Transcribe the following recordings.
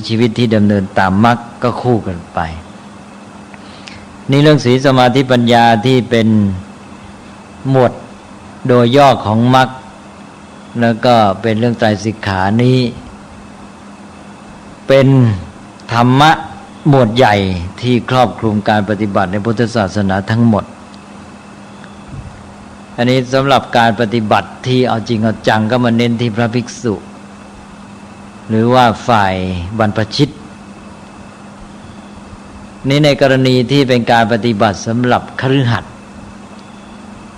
ชีวิตที่ดำเนินตามมรรคก็คู่กันไปนี่เรื่องศีลสมาธิปัญญาที่เป็นหมวดโดยย่อของมรรคแล้วก็เป็นเรื่องไตรสิกขานี้เป็นธรรมะหมวดใหญ่ที่ครอบคลุมการปฏิบัติในพุทธศาสนาทั้งหมดอันนี้สำหรับการปฏิบัติที่เอาจริงเอาจังก็มาเน้นที่พระภิกษุหรือว่าฝ่ายบรรพชิตนี้ในกรณีที่เป็นการปฏิบัติสำหรับคฤหัสถ์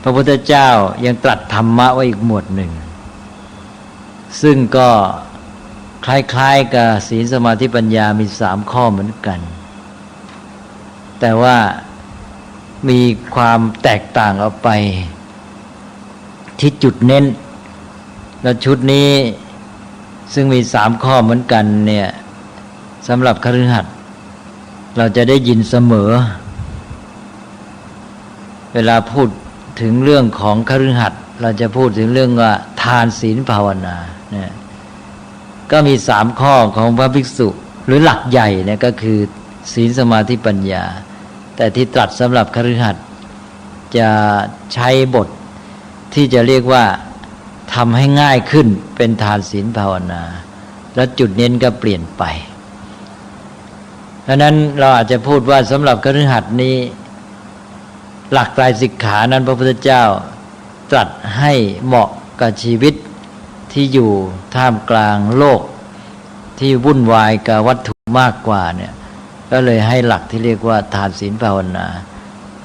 พระพุทธเจ้ายังตรัสธรรมะไว้อีกหมวดหนึ่งซึ่งก็คล้ายๆกับศีลสมาธิปัญญามี3 ข้อเหมือนกันแต่ว่ามีความแตกต่างออกไปที่จุดเน้นและชุดนี้ซึ่งมี3 ข้อเหมือนกันเนี่ยสำหรับคฤหัสถ์เราจะได้ยินเสมอเวลาพูดถึงเรื่องของคฤหัสถ์เราจะพูดถึงเรื่องว่าทานศีลภาวนาเนี่ยก็มี3 ข้อของพระภิกษุหรือหลักใหญ่เนี่ยก็คือศีลสมาธิปัญญาแต่ที่ตรัสสำหรับคฤหัสถ์จะใช้บทที่จะเรียกว่าทำให้ง่ายขึ้นเป็นทานศีลภาวนาและจุดเน้นก็เปลี่ยนไปดังนั้นเราอาจจะพูดว่าสำหรับคฤหัสถ์นี้หลักไตรสิกขานั้นพระพุทธเจ้าตรัสให้เหมาะกับชีวิตที่อยู่ท่ามกลางโลกที่วุ่นวายกับวัตถุมากกว่าเนี่ยก็เลยให้หลักที่เรียกว่าทานศีลภาวนา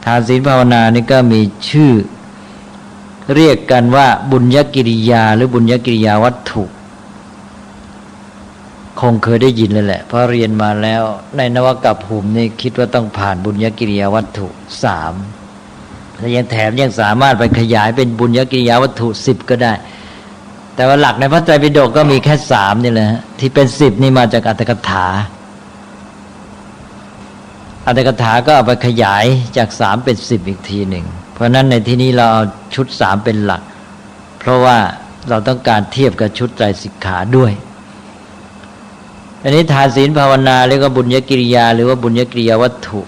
ทานศีลภาวนานี่ก็มีชื่อเรียกกันว่าบุญญกิริยาหรือบุญญกิริยาวัตถุคงเคยได้ยินเลยแหละเพราะเรียนมาแล้วในนวกัปภูมินี่คิดว่าต้องผ่านบุญญกิริยาวัตถุ3และยังแถมยังสามารถไปขยายเป็นบุญญกิริยาวัตถุ10ก็ได้แต่ว่าหลักในพระไตรปิฎกก็มีแค่3นี่แหละที่เป็น10นี่มาจากอรรถกถาอรรถกถาก็เอาไปขยายจาก3เป็น10อีกทีหนึ่งเพราะนั้นในที่นี้เราเอาชุด3เป็นหลักเพราะว่าเราต้องการเทียบกับชุดไตรสิกขาด้วยอันนี้ทานศีลภาวนาเรียกว่าบุญญกิริยาหรือว่าบุญญกิริยาวัตถุ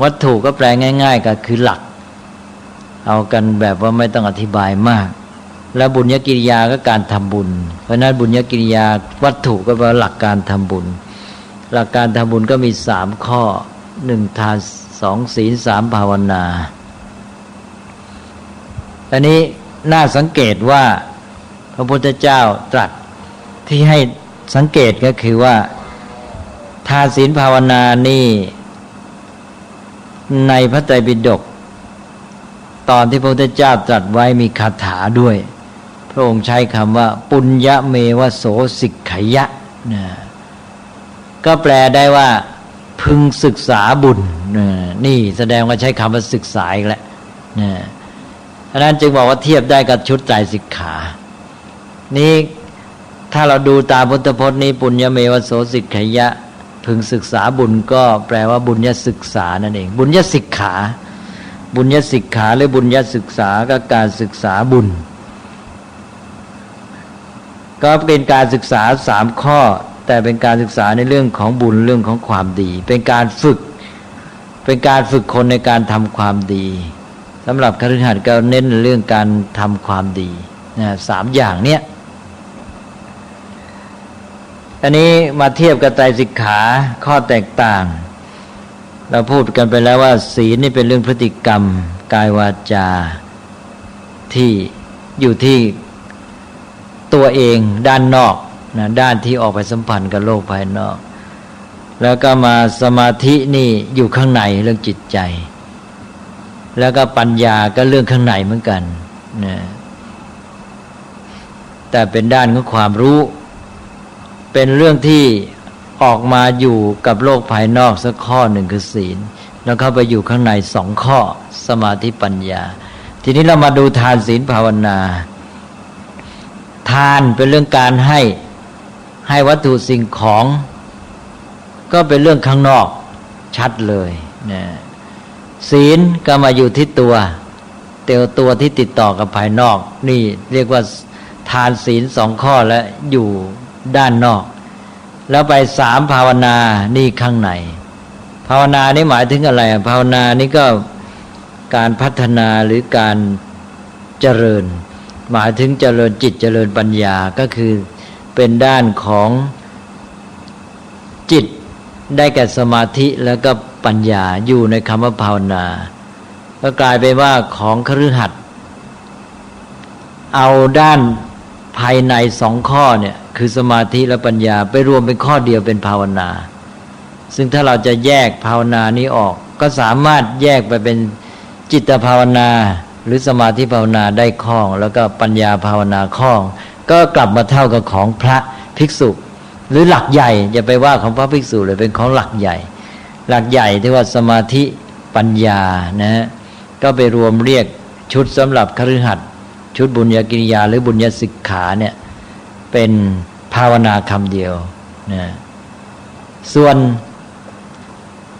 วัตถุก็แปลง่ายๆก็คือหลักเอากันแบบว่าไม่ต้องอธิบายมากแล้วบุญญกิริยาก็การทำบุญเพราะนั้นบุญญกิริยาวัตถุก็แปลหลักการทำบุญหลักการทำบุญก็มี3 ข้อ1ทาน2ศีล3ภาวนาอันนี้น่าสังเกตว่าพระพุทธเจ้าตรัสที่ให้สังเกตก็คือว่าทานศีลภาวนานี่ในพระไตรปิฎกตอนที่พระพุทธเจ้าตรัสไว้มีคาถาด้วยพระองค์ใช้คำว่าปุญญเมวะโสสิกขยะนะก็แปลได้ว่าพึงศึกษาบุญนี่แสดงว่าใช้คำว่าศึกษาอีกแล้วนะฉะนั้นจึงบอกว่าเทียบได้กับชุดไตรสิกขานี่ถ้าเราดูตามพุทธพจน์นี้ปุญญเมวะโสสิกขยะพึงศึกษาบุญก็แปลว่าบุญญศึกษานั่นเองบุญญสิกขาบุญญสิกขาหรือบุญญศึกษาก็การศึกษาบุญก็เป็นการศึกษา3 ข้อแต่เป็นการศึกษาในเรื่องของบุญเรื่องของความดีเป็นการฝึกคนในการทำความดีสำหรับคฤหัสถ์ก็เน้นเรื่องการทำความดีนะ3 อย่างเนี้ยอันนี้มาเทียบกับไตรสิกขาข้อแตกต่างเราพูดกันไปแล้วว่าศีลนี่เป็นเรื่องพฤติกรรมกายวาจาที่อยู่ที่ตัวเองด้านนอกนะด้านที่ออกไปสัมพันธ์กับโลกภายนอกแล้วก็มาสมาธินี่อยู่ข้างในเรื่องจิตใจแล้วก็ปัญญาก็เรื่องข้างในเหมือนกันนะแต่เป็นด้านของความรู้เป็นเรื่องที่ออกมาอยู่กับโลกภายนอกสักข้อหนึ่งคือศีลแล้วเข้าไปอยู่ข้างใน2 ข้อสมาธิปัญญาทีนี้เรามาดูทานศีลภาวนาทานเป็นเรื่องการให้วัตถุสิ่งของก็เป็นเรื่องข้างนอกชัดเลยนะศีลก็มาอยู่ที่ตัวที่ติดต่อกับภายนอกนี่เรียกว่าทานศีล2 ข้อแล้วอยู่ด้านนอก แล้วไปสามภาวนานี่ข้างในภาวนานี่หมายถึงอะไรภาวนานี่ก็การพัฒนาหรือการเจริญหมายถึงเจริญจิตเจริญปัญญาก็คือเป็นด้านของจิตได้แก่สมาธิแล้วก็ปัญญาอยู่ในคำว่าภาวนาก็กลายเป็นว่าของคฤหัสถ์เอาด้านภายในสองข้อเนี่ยคือสมาธิและปัญญาไปรวมเป็นข้อเดียวเป็นภาวนาซึ่งถ้าเราจะแยกภาวนานี้ออกก็สามารถแยกไปเป็นจิตภาวนาหรือสมาธิภาวนาได้คล่องแล้วก็ปัญญาภาวนาคล่องก็กลับมาเท่ากับของพระภิกษุหรือหลักใหญ่อย่าไปว่าของพระภิกษุเลยเป็นของหลักใหญ่หลักใหญ่ที่ว่าสมาธิปัญญานะก็ไปรวมเรียกชุดสำหรับคฤหัสถ์ชุดบุญญกิริยาหรือบุญญสิกขาเนี่ยเป็นภาวนาคำเดียวนะส่วน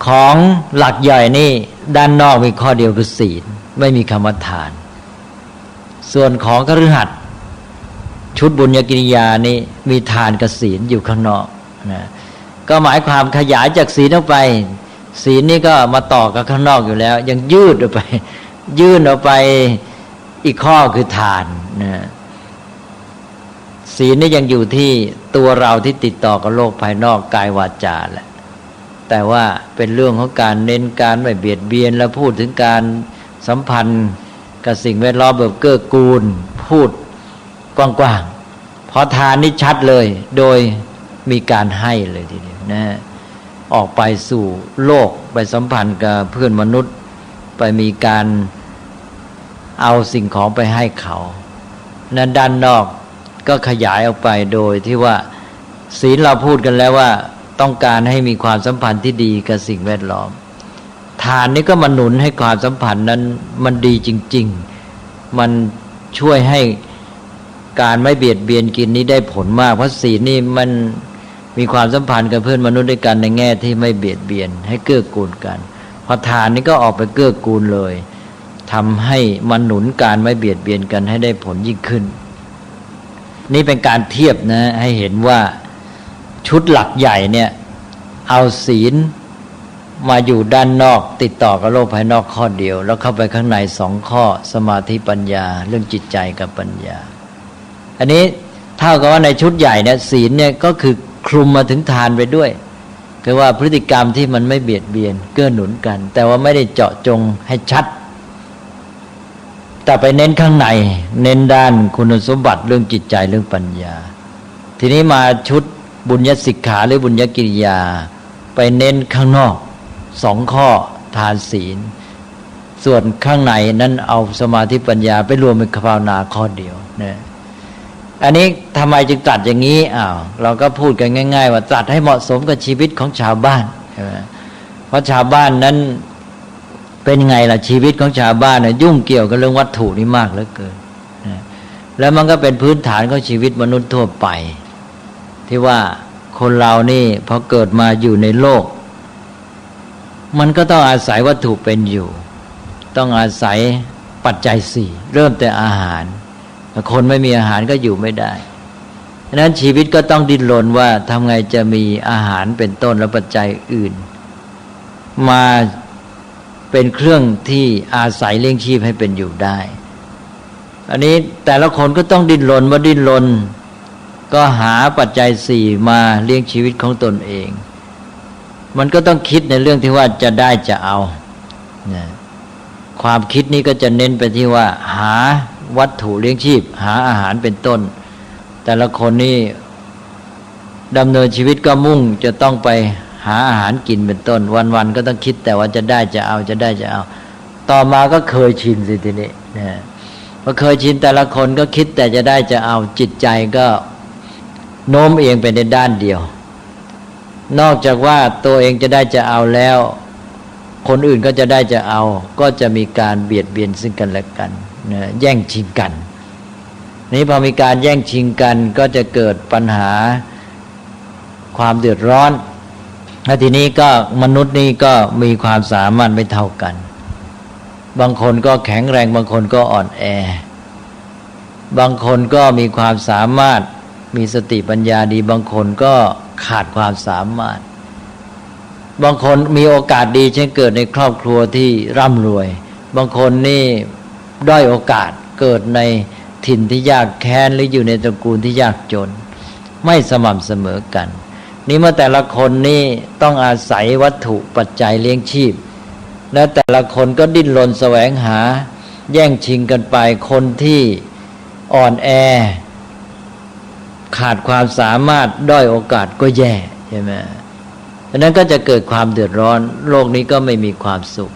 ของหลักใหญ่นี่ด้านนอกมีข้อเดียวคือศีลไม่มีคำว่าทานส่วนของคฤหัสถ์ชุดบุญญกิริยานี่มีทานกับศีลอยู่ข้างนอกนะก็หมายความขยายจากศีลออกไปศีลนี่ก็มาต่อกับข้างนอกอยู่แล้วยังยืดออกไปยื่นออกไปอีกข้อคือทานนะศีลนี่ยังอยู่ที่ตัวเราที่ติดต่อกับโลกภายนอกกายวาจาแหละแต่ว่าเป็นเรื่องของการเน้นการไม่เบียดเบียนและพูดถึงการสัมพันธ์กับสิ่งแวดล้อมแบบเกื้อกูลพูดกว้างๆพอทานนี่ชัดเลยโดยมีการให้เลยทีเดียวนะออกไปสู่โลกไปสัมพันธ์กับเพื่อนมนุษย์ไปมีการเอาสิ่งของไปให้เขานั้นด้านนอกก็ขยายออกไปโดยที่ว่าศีลเราพูดกันแล้วว่าต้องการให้มีความสัมพันธ์ที่ดีกับสิ่งแวดล้อมทานนี่ก็มาหนุนให้ความสัมพันธ์นั้นมันดีจริงๆมันช่วยให้การไม่เบียดเบียนกินนี้ได้ผลมากเพราะศีลนี่มันมีความสัมพันธ์กับเพื่อนมนุษย์ด้วยกันในแง่ที่ไม่เบียดเบียนให้เกื้อกูลกันพอทานนี่ก็ออกไปเกื้อกูลเลยทำให้มันหนุนการไม่เบียดเบียนกันให้ได้ผลยิ่งขึ้นนี่เป็นการเทียบนะให้เห็นว่าชุดหลักใหญ่เนี่ยเอาศีลมาอยู่ด้านนอกติดต่อกับโลกภายนอกข้อเดียวแล้วเข้าไปข้างในสองข้อสมาธิปัญญาเรื่องจิตใจกับปัญญาอันนี้เท่ากับว่าในชุดใหญ่เนี่ยศีลเนี่ยก็คือคลุมมาถึงทานไปด้วยคือว่าพฤติกรรมที่มันไม่เบียดเบียนเกื้อหนุนกันแต่ว่าไม่ได้เจาะจงให้ชัดแต่ไปเน้นข้างในเน้นด้านคุณสมบัติเรื่องจิตใจเรื่องปัญญาทีนี้มาชุดบุญญสิกขาหรือบุญญกิริยาไปเน้นข้างนอกสองข้อทานศีลส่วนข้างในนั้นเอาสมาธิปัญญาไปรวมเป็นภาวนาข้อเดียวนะอันนี้ทำไมจึงตรัสอย่างนี้เราก็พูดกันง่ายๆว่าตรัสให้เหมาะสมกับชีวิตของชาวบ้านใช่ไหมเพราะชาวบ้านนั้นเป็นไงล่ะชีวิตของชาวบ้านเนี่ยยุ่งเกี่ยวกับเรื่องวัตถุนี่มากเหลือเกินนะแล้วมันก็เป็นพื้นฐานของชีวิตมนุษย์ทั่วไปที่ว่าคนเรานี่พอเกิดมาอยู่ในโลกมันก็ต้องอาศัยวัตถุเป็นอยู่ต้องอาศัยปัจจัยสี่เริ่มแต่อาหารคนไม่มีอาหารก็อยู่ไม่ได้ฉะนั้นชีวิตก็ต้องดิ้นรนว่าทำไงจะมีอาหารเป็นต้นและปัจจัยอื่นมาเป็นเครื่องที่อาศัยเลี้ยงชีพให้เป็นอยู่ได้อันนี้แต่ละคนก็ต้องดิ้นรนก็หาปัจจัยสี่มาเลี้ยงชีวิตของตนเองมันก็ต้องคิดในเรื่องที่ว่าจะได้จะเอาความคิดนี้ก็จะเน้นไปที่ว่าหาวัตถุเลี้ยงชีพหาอาหารเป็นต้นแต่ละคนนี่ดำเนินชีวิตก็มุ่งจะต้องไปหาอาหารกินเป็นต้นวันๆก็ต้องคิดแต่ว่าจะได้จะเอาจะได้จะเอาต่อมาก็เคยชินสิทีนี้นะพอเคยชินแต่ละคนก็คิดแต่จะได้จะเอาจิตใจก็โน้มเอียงไปในด้านเดียวนอกจากว่าตัวเองจะได้จะเอาแล้วคนอื่นก็จะได้จะเอาก็จะมีการเบียดเบียนซึ่งกันและกันนะแย่งชิงกันนี้พอมีการแย่งชิงกันก็จะเกิดปัญหาความเดือดร้อนและทีนี้ก็มนุษย์นี่ก็มีความสามารถไม่เท่ากันบางคนก็แข็งแรงบางคนก็อ่อนแอบางคนก็มีความสามารถมีสติปัญญาดีบางคนก็ข ขาดความสามารถบางคนมีโอกาสดีเช่นเกิดในครอบครัวที่ร่ำรวยบางคนนี่ด้อยโอกาสเกิดในถิ่นที่ยากแค้นหรืออยู่ในตระกูลที่ยากจนไม่สม่ำเสมอกันนี่เมื่อแต่ละคนนี่ต้องอาศัยวัตถุปัจจัยเลี้ยงชีพและแต่ละคนก็ดิ้นรนแสวงหาแย่งชิงกันไปคนที่อ่อนแอขาดความสามารถด้อยโอกาสก็แย่ใช่ไหมดังนั้นก็จะเกิดความเดือดร้อนโลกนี้ก็ไม่มีความสุข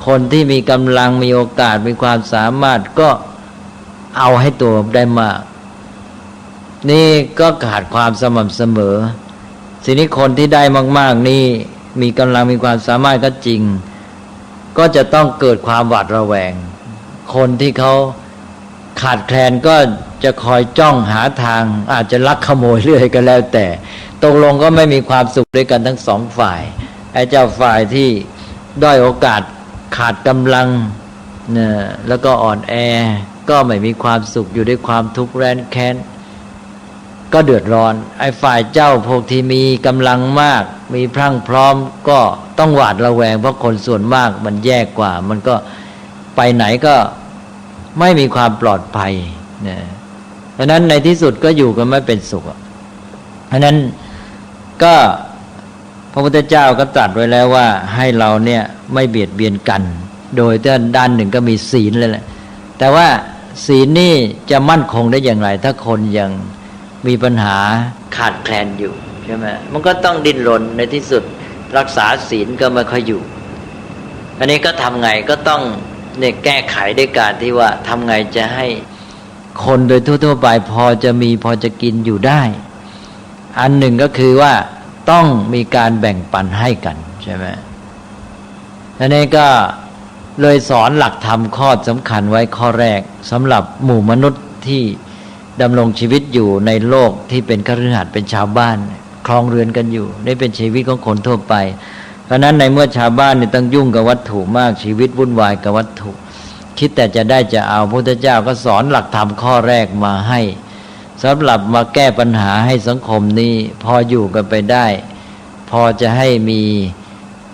คนที่มีกำลังมีโอกาสมีความสามารถก็เอาให้ตัวได้มากนี่ก็ขาดความสม่ำเสมอทีนี้คนที่ได้มากๆนี่มีกำลังมีความสามารถก็จริงก็จะต้องเกิดความหวาดระแวงคนที่เขาขาดแคลนก็จะคอยจ้องหาทางอาจจะลักขโมยเรื่อยก็แล้วแต่ตกลงก็ไม่มีความสุขด้วยกันทั้งสองฝ่ายไอ้เจ้าฝ่ายที่ด้อยโอกาสขาดกำลังเนี่ยแล้วก็อ่อนแอก็ไม่มีความสุขอยู่ด้วยความทุกข์แร้นแค้นก็เดือดร้อนไอ้ฝ่ายเจ้าพวกที่มีกำลังมากมีพรั่งพร้อมก็ต้องหวาดระแวงเพราะคนส่วนมากมันแย่กว่ามันก็ไปไหนก็ไม่มีความปลอดภัยเนี่ยเพราะนั้นในที่สุดก็อยู่กันไม่เป็นสุขเพราะนั้นก็พระพุทธเจ้าก็ตรัสไว้แล้วว่าให้เราเนี่ยไม่เบียดเบียนกันโดยด้านหนึ่งก็มีศีลเลยแหละแต่ว่าศีลนี่จะมั่นคงได้อย่างไรถ้าคนยังมีปัญหาขาดแคลนอยู่ใช่ไหมมันก็ต้องดิ้นรนในที่สุดรักษาศีลก็ไม่ค่อยอยู่อันนี้ก็ทำไงก็ต้องเนี่ยแก้ไขด้วยการที่ว่าทำไงจะให้คนโดยทั่วๆไปพอจะมีพอจะกินอยู่ได้อันหนึ่งก็คือว่าต้องมีการแบ่งปันให้กันใช่ไหมอันนี้ก็เลยสอนหลักธรรมข้อสำคัญไว้ข้อแรกสำหรับหมู่มนุษย์ที่ดำรงชีวิตอยู่ในโลกที่เป็นคฤหัสถ์เป็นชาวบ้านครองเรือนกันอยู่นี่เป็นชีวิตของคนทั่วไปเพราะนั้นในเมื่อชาวบ้านนี่ต้องยุ่งกับวัตถุมากชีวิตวุ่นวายกับวัตถุคิดแต่จะได้จะเอาพระพุทธเจ้าก็สอนหลักธรรมข้อแรกมาให้สำหรับมาแก้ปัญหาให้สังคมนี้พออยู่กันไปได้พอจะให้มี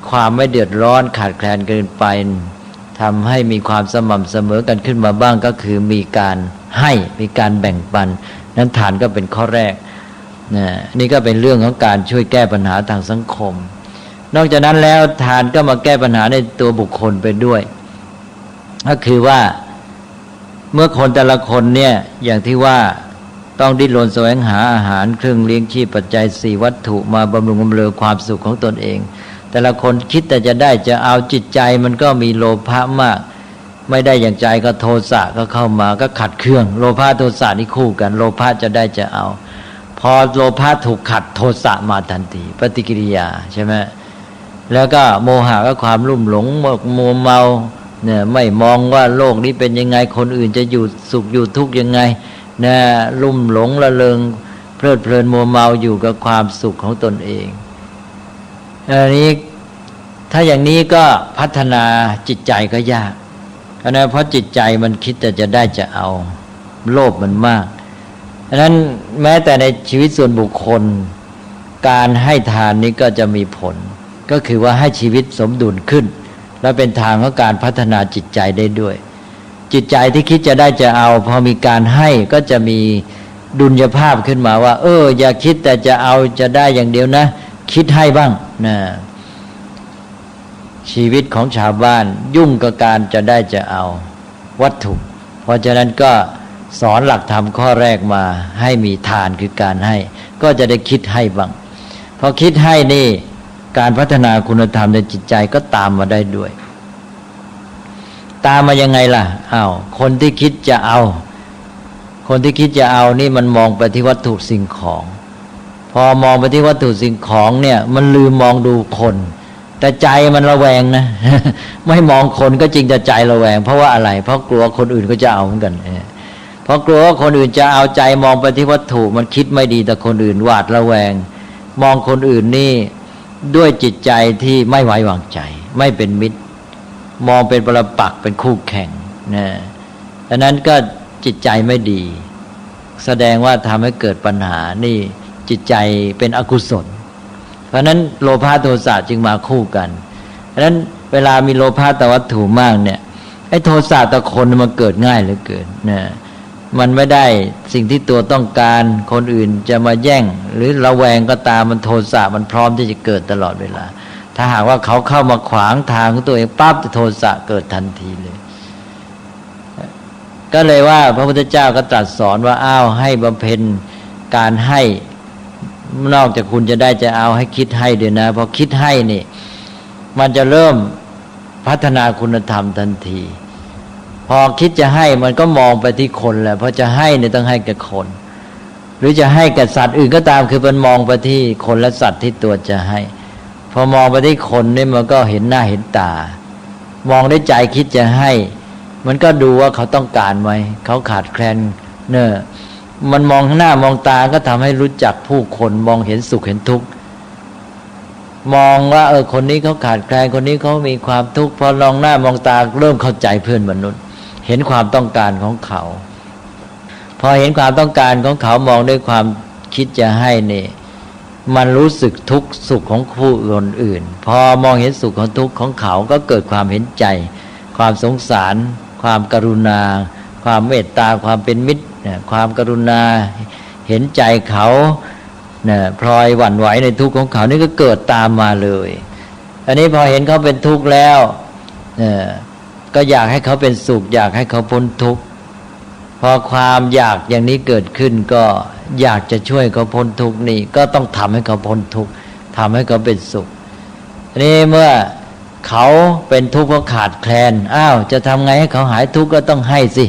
ความไม่เดือดร้อนขาดแคลนเกินไปทำให้มีความสม่ำเสมอกันขึ้นมาบ้างก็คือมีการให้มีการแบ่งปันนั้นฐานก็เป็นข้อแรกนี่ก็เป็นเรื่องของการช่วยแก้ปัญหาทางสังคมนอกจากนั้นแล้วทานก็มาแก้ปัญหาในตัวบุคคลไปด้วยก็คือว่าเมื่อคนแต่ละคนเนี่ยอย่างที่ว่าต้องดิ้นรนแสวงหาอาหารเครื่องเลี้ยงชีพปัจจัย4วัตถุมาบำรุงบำเรอความสุขของตนเองแต่ละคนคิดแต่จะได้จะเอาจิตใจมันก็มีโลภะมากไม่ได้อย่างใจก็โทสะก็เข้ามาก็ขัดเคืองโลภะโทสะนี่คู่กันโลภะจะได้จะเอาพอโลภะถูกขัดโทสะมาทันทีปฏิกิริยาใช่ไหมแล้วก็โมหะก็ความลุ่มหลงมัวเมาเนี่ยไม่มองว่าโลกนี้เป็นยังไงคนอื่นจะอยู่สุขอยู่ทุกข์ยังไงนะลุ่มหลงละเลงเพลิดเพลินมัวเมาอยู่กับความสุขของตนเองอันนี้ถ้าอย่างนี้ก็พัฒนาจิตใจก็ยากเพราะจิตใจมันคิดแต่จะได้จะเอาโลภมันมากดังนั้นแม้แต่ในชีวิตส่วนบุคคลการให้ทานนี้ก็จะมีผลก็คือว่าให้ชีวิตสมดุลขึ้นและเป็นทางของการพัฒนาจิตใจได้ด้วยจิตใจที่คิดจะได้จะเอาพอมีการให้ก็จะมีดุลยภาพขึ้นมาว่าอย่าคิดแต่จะเอาจะได้อย่างเดียวนะคิดให้บ้างนะชีวิตของชาวบ้านยุ่งกับการจะได้จะเอาวัตถุเพราะฉะนั้นก็สอนหลักธรรมข้อแรกมาให้มีทานคือการให้ก็จะได้คิดให้บ้างพอคิดให้นี่การพัฒนาคุณธรรมในจิตใจก็ตามมาได้ด้วยตามมายังไงล่ะคนที่คิดจะเอานี่มันมองไปที่วัตถุสิ่งของพอมองไปที่วัตถุสิ่งของเนี่ยมันลืมมองดูคนแต่ใจมันระแวงนะ ไม่มองคนก็จริงแต่ใจระแวงเพราะว่าอะไรเพราะกลัวคนอื่นก็จะเอาเหมือนกันเพราะกลัวว่าคนอื่นจะเอาใจมองไปที่วัตถุมันคิดไม่ดีแต่คนอื่นหวาดระแวงมองคนอื่นนี่ด้วยจิตใจที่ไม่ไว้วางใจไม่เป็นมิตรมองเป็นปรปักษ์เป็นคู่แข่งนะดังนั้นก็จิตใจไม่ดีแสดงว่าทำให้เกิดปัญหานี่ จิตใจเป็นอกุศลเพราะนั้นโลภะโทสะจึงมาคู่กันเพราะนั้นเวลามีโลภะต่อวัตถุมากเนี่ยไอ้โทสะต่อคนมันเกิดง่ายเหลือเกินนะมันไม่ได้สิ่งที่ตัวต้องการคนอื่นจะมาแย่งหรือระแวงก็ตามมันโทสะมันพร้อมที่จะเกิดตลอดเวลาถ้าหากว่าเขาเข้ามาขวางทางของตัวเองปั๊บโทสะเกิดทันทีเลยก็เลยว่าพระพุทธเจ้าก็ตรัสสอนว่าอ้าวให้บำเพ็ญการให้นอกจากคุณจะได้จะเอาให้คิดให้ด้วยนะพอคิดให้นี่มันจะเริ่มพัฒนาคุณธรรมทันทีพอคิดจะให้มันก็มองไปที่คนแหละเพราะจะให้เนี่ยต้องให้กับคนหรือจะให้กับสัตว์อื่นก็ตามคือมันมองไปที่คนและสัตว์ที่ตัวจะให้พอมองไปที่คนนี่มันก็เห็นหน้าเห็นตามองด้วยใจคิดจะให้มันก็ดูว่าเขาต้องการไหมเขาขาดแคลนเนอะมันมองหน้ามองตาก็ทำให้รู้จักผู้คนมองเห็นสุขเห็นทุกข์มองว่าคนนี้เขาขาดแคลนคนนี้เขามีความทุกข์พอลองหน้ามองตาเริ่มเข้าใจเพื่อนมนุษย์เห็นความต้องการของเขาพอเห็นความต้องการของเขามองด้วยความคิดจะให้นี่มันรู้สึกทุกข์สุขของผู้อื่นพอมองเห็นสุขของทุกข์ของเขาก็เกิดความเห็นใจความสงสารความกรุณาความเมตตาความเป็นมิตรความกรุณาเห็นใจเขาพลอยหวั่นไหวในทุกข์ของเขานี่ก็เกิดตามมาเลยอันนี้พอเห็นเขาเป็นทุกข์แล้วก็อยากให้เขาเป็นสุขอยากให้เขาพ้นทุกข์พอความอยากอย่างนี้เกิดขึ้นก็อยากจะช่วยเขาพ้นทุกข์นี่ก็ต้องทำให้เขาพ้นทุกข์ทำให้เขาเป็นสุขอันนี้เมื่อเขาเป็นทุกข์เพราะขาดแคลนจะทำไงให้เขาหายทุกข์ก็ต้องให้สิ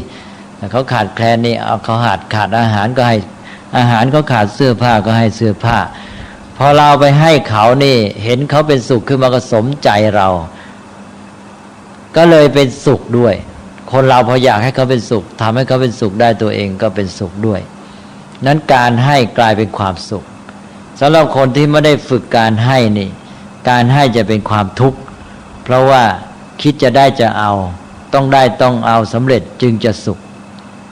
เขาขาดแคลนนี่เอาเขาขาดอาหารก็ให้อาหารเขาขาดเสื้อผ้าก็ให้เสื้อผ้าพอเราไปให้เขานี่เห็นเขาเป็นสุขขึ้นมาก็สมใจเราก็เลยเป็นสุขด้วยคนเราพออยากให้เขาเป็นสุขทำให้เขาเป็นสุขได้ตัวเองก็เป็นสุขด้วยนั้นการให้กลายเป็นความสุขสำหรับคนที่ไม่ได้ฝึกการให้นี่การให้จะเป็นความทุกข์เพราะว่าคิดจะได้จะเอาต้องได้ต้องเอาสำเร็จจึงจะสุข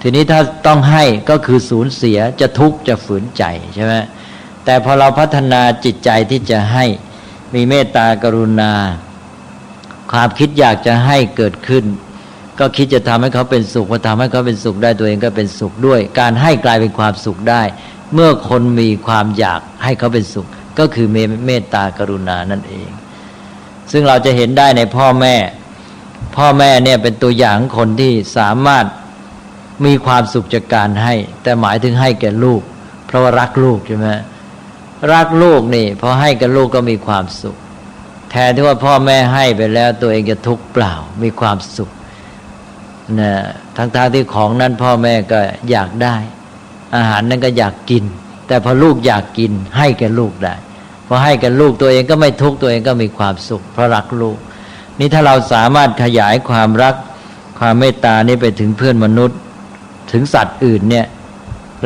ทีนี้ถ้าต้องให้ก็คือสูญเสียจะทุกข์จะฝืนใจใช่ไหมแต่พอเราพัฒนาจิตใจที่จะให้มีเมตตากรุณาความคิดอยากจะให้เกิดขึ้นก็คิดจะทำให้เขาเป็นสุขพอทำให้เขาเป็นสุขได้ตัวเองก็เป็นสุขด้วยการให้กลายเป็นความสุขได้เมื่อคนมีความอยากให้เขาเป็นสุขก็คือเมตตากรุณานั่นเองซึ่งเราจะเห็นได้ในพ่อแม่เนี่ยเป็นตัวอย่างคนที่สามารถมีความสุขจากการให้แต่หมายถึงให้แก่ลูกเพราะว่ารักลูกใช่ไหมรักลูกนี่พอให้กับลูกก็มีความสุขแทนที่ว่าพ่อแม่ให้ไปแล้วตัวเองจะทุกข์เปล่ามีความสุขนะทั้งที่ของนั้นพ่อแม่ก็อยากได้อาหารนั้นก็อยากกินแต่พอลูกอยากกินให้แก่ลูกได้พอให้แก่ลูกตัวเองก็ไม่ทุกข์ตัวเองก็มีความสุขเพราะรักลูกนี่ถ้าเราสามารถขยายความรักความเมตตานี้ไปถึงเพื่อนมนุษย์ถึงสัตว์อื่นเนี่ย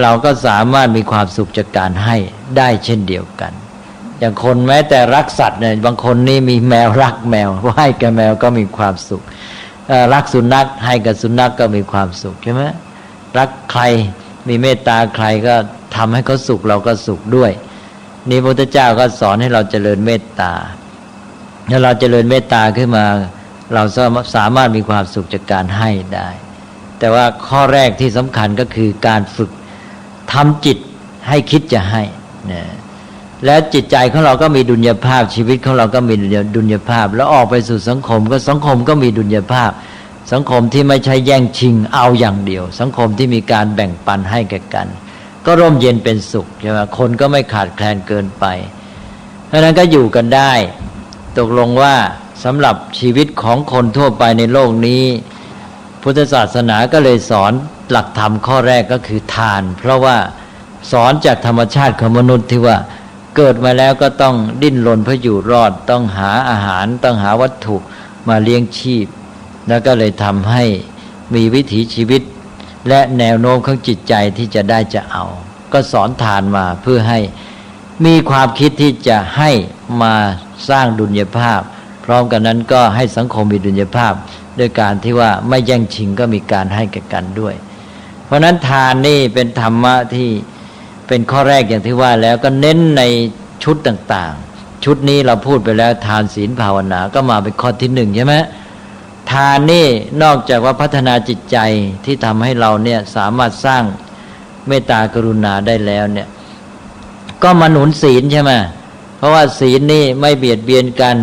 เราก็สามารถมีความสุขจากการให้ได้เช่นเดียวกันอย่างคนแม้แต่รักสัตว์เนี่ยบางคนนี่มีแมวรักแมวให้แก่แมวก็มีความสุขรักสุนัขให้กับสุนัขก็มีความสุขใช่ไหมรักใครมีเมตตาใครก็ทำให้เขาสุขเราก็สุขด้วยนี่พระพุทธเจ้าก็สอนให้เราเจริญเมตตาถ้าเราเจริญเมตตาขึ้นมาเราสามารถมีความสุขจากการให้ได้แต่ว่าข้อแรกที่สำคัญก็คือการฝึกทำจิตให้คิดจะให้นะแล้วจิตใจของเราก็มีดุลยภาพชีวิตของเราก็มีดุลยภาพแล้วออกไปสู่สังคมก็สังคมก็มีดุลยภาพสังคมที่ไม่ใช่แย่งชิงเอาอย่างเดียวสังคมที่มีการแบ่งปันให้แก่กันก็ร่มเย็นเป็นสุขใช่ไหมคนก็ไม่ขาดแคลนเกินไปเพราะนั้นก็อยู่กันได้ตกลงว่าสำหรับชีวิตของคนทั่วไปในโลกนี้พุทธศาสนาก็เลยสอนหลักธรรมข้อแรกก็คือทานเพราะว่าสอนจากธรรมชาติของมนุษย์ที่ว่าเกิดมาแล้วก็ต้องดิ้นรนเพื่ออยู่รอดต้องหาอาหารต้องหาวัตถุมาเลี้ยงชีพแล้วก็เลยทำให้มีวิถีชีวิตและแนวโน้มของจิตใจที่จะได้จะเอาก็สอนทานมาเพื่อให้มีความคิดที่จะให้มาสร้างดุลยภาพพร้อมกันนั้นก็ให้สังคมมีดุลยภาพด้วยการที่ว่าไม่แย่งชิงก็มีการให้แก่กันด้วยเพราะนั้นทานนี่เป็นธรรมะที่ เป็นข้อแรกอย่างที่ว่าแล้วก็เน้นในชุดต่างๆชุดนี้เราพูดไปแล้วทานศีลภาวนาก็มาเป็นข้อที่หนึ่งใช่ไหมทานนี่นอกจากว่าพัฒนาจิตใจที่ทำให้เราเนี่ยสามารถสร้างเมตตากรุณาได้แล้วเนี่ยก็มาหนุนศีลใช่ไหมเพราะว่าศีลนี่ไม่เบียดเบียนกัน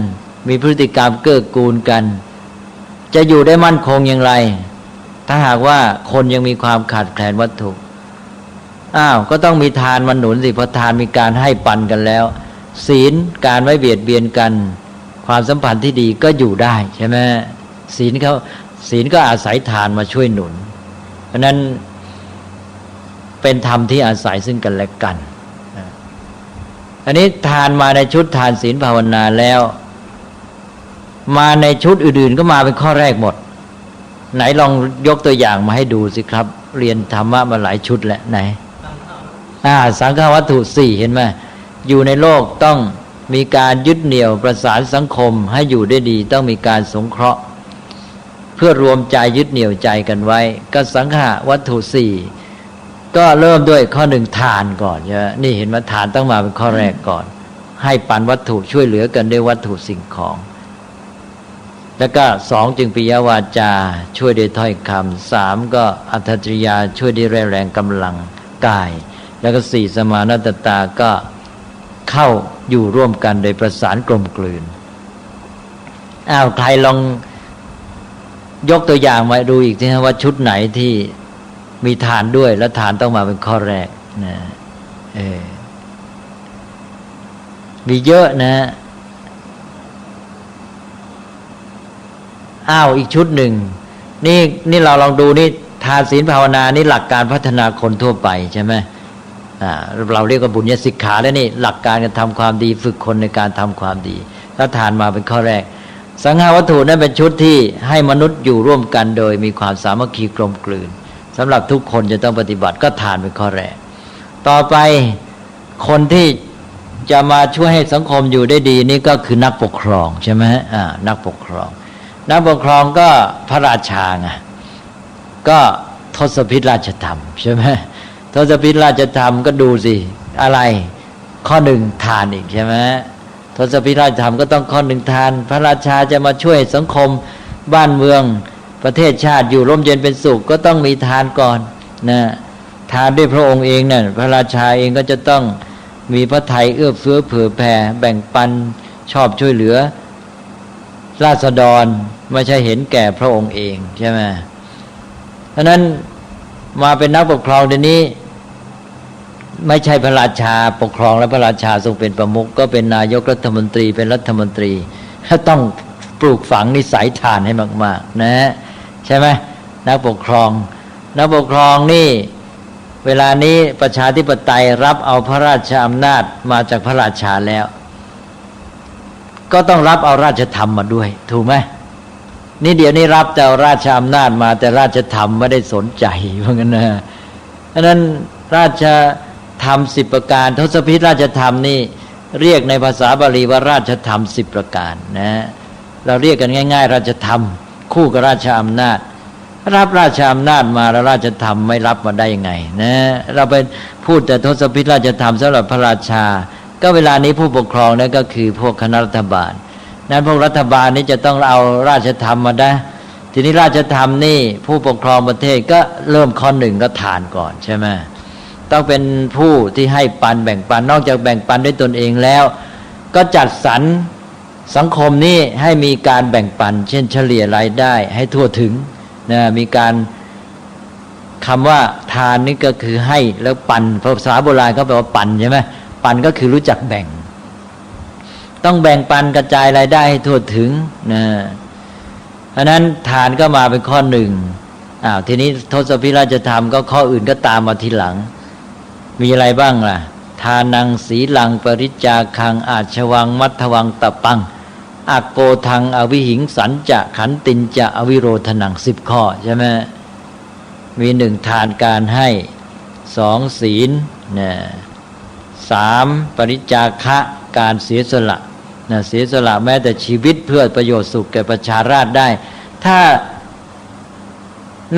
มีพฤติกรรมเกื้อกูลกันจะอยู่ได้มั่นคงอย่างไรถ้าหากว่าคนยังมีความขาดแคลนวัตถุก็ต้องมีทานมาหนุนสิเพราะทานมีการให้ปันกันแล้วศีลการไม่เบียดเบียนกันความสัมพันธ์ที่ดีก็อยู่ได้ใช่ไหมศีลก็อาศัยทานมาช่วยหนุนเพราะนั้นเป็นธรรมที่อาศัยซึ่งกันและกันอันนี้ทานมาในชุดทานศีลภาวนาแล้วมาในชุดอื่นๆก็มาเป็นข้อแรกหมดไหนลองยกตัวอย่างมาให้ดูสิครับเรียนธรรมะมาหลายชุดแล้วไหนสังฆวัตถุสี่เห็นไหมอยู่ในโลกต้องมีการยึดเหนี่ยวประสานสังคมให้อยู่ได้ดีต้องมีการสงเคราะห์เพื่อรวมใจยึดเหนี่ยวใจกันไว้ก็สังฆวัตถุสี่ก็เริ่มด้วยข้อหนึ่งทานก่อนนี่เห็นไหมทานต้องมาเป็นข้อแรกก่อนให้ปันวัตถุช่วยเหลือกันด้วยวัตถุสิ่งของแล้วก็สองจึงปิยวาจาช่วยด้วยถ้อยคำสามก็อัตถจริยาช่วยด้วยแรงกำลังกายแล้วก็สี่สมานัตตาก็เข้าอยู่ร่วมกันโดยประสานกลมกลืนใครลองยกตัวอย่างมาดูอีกทีนะว่าชุดไหนที่มีทานด้วยแล้วทานต้องมาเป็นข้อแรกนะมีเยอะนะอีกชุดหนึ่งนี่เราลองดูนี่ทานศีลภาวนานี่หลักการพัฒนาคนทั่วไปใช่ไหมเราเรียกว่าบุญญาสิกขาแล้วนี่หลักการการทำความดีฝึกคนในการทำความดีถ้าทานมาเป็นข้อแรกสังฆวัตถุนั่นเป็นชุดที่ให้มนุษย์อยู่ร่วมกันโดยมีความสามัคคีกลมกลืนสำหรับทุกคนจะต้องปฏิบัติก็ทานเป็นข้อแรกต่อไปคนที่จะมาช่วยให้สังคมอยู่ได้ดีนี่ก็คือนักปกครองใช่ไหมนักปกครองก็พระราชาไงก็ทศพิธราชธรรมใช่ไหมทศพิธราชธรรมก็ดูสิอะไรข้อหนึ่งทานอีกใช่ไหมทศพิธราชธรรมก็ต้องข้อหนึ่งทานพระราชาจะมาช่วยสังคมบ้านเมืองประเทศชาติอยู่ร่มเย็นเป็นสุขก็ต้องมีทานก่อนนะทานด้วยพระองค์เองเนี่ยพระราชาเองก็จะต้องมีพระทัยเอื้อเฟื้อเผื่อแผ่แบ่งปันชอบช่วยเหลือราษฎรไม่ใช่เห็นแก่พระองค์เองใช่ไหมเพราะนั้นมาเป็นนักปกครองเดี๋ยวนี้ไม่ใช่พระราชาปกครองและพระราชาทรงเป็นประมุขก็เป็นนายกรัฐมนตรีเป็นรัฐมนตรีต้องปลูกฝังนิสัยทานให้มากๆนะใช่ไหมนักปกครองนี่เวลานี้ประชาธิปไตยรับเอาพระราชอำนาจมาจากพระราชาแล้วก็ต้องรับเอาราชธรรมมาด้วยถูกไหมนี่เดี๋ยวนี้รับแต่ราชอำนาจมาแต่ราชธรรมไม่ได้สนใจเพราะงั้นนะเพราะนั้นราชธรรม10ประการทศพิธราชธรรมนี่เรียกในภาษาบาลีว่าราชธรรม10ประการนะเราเรียกกันง่ายๆราชธรรมคู่กับราชอำนาจรับราชอำนาจมาแล้วราชธรรมไม่รับมาได้ยังไงนะเราไปพูดแต่ทศพิธราชธรรมสำหรับพระราชาก็เวลานี้ผู้ปกครองนั่นก็คือพวกคณะรัฐบาลนั้นพวกรัฐบาลนี่จะต้องเอาราชธรรมมาได้ทีนี้ราชธรรมนี่ผู้ปกครองประเทศก็เริ่มข้อหนึ่งก็ทานก่อนใช่ไหมต้องเป็นผู้ที่ให้ปันแบ่งปันนอกจากแบ่งปันด้วยตนเองแล้วก็จัดสรรสังคมนี้ให้มีการแบ่งปันเช่นเฉลี่ยรายได้ให้ทั่วถึงนะมีการคำว่าทานนี่ก็คือให้แล้วปันภาษาโบราณเขาแปลว่าปันใช่ไหมปันก็คือรู้จักแบ่งต้องแบ่งปันกระจายรายได้ให้ทั่วถึงนะเพราะนั้นทานก็มาเป็นข้อหนึ่งทีนี้ทศพิธราชธรรมก็ข้ออื่นก็ตามมาทีหลังมีอะไรบ้างล่ะทานังสีลังปริจจาคังอาชวังมัทธวังตะปังอักโกทังอวิหิงสันจะขันตินจะอวิโรธนัง10ข้อใช่ไหมมี1ทานการให้2ศีลนะ3ปริจจาคะการเสียสละนะเสียสละแม้แต่ชีวิตเพื่อประโยชน์สุขแก่ประชาราษฎร์ได้ถ้า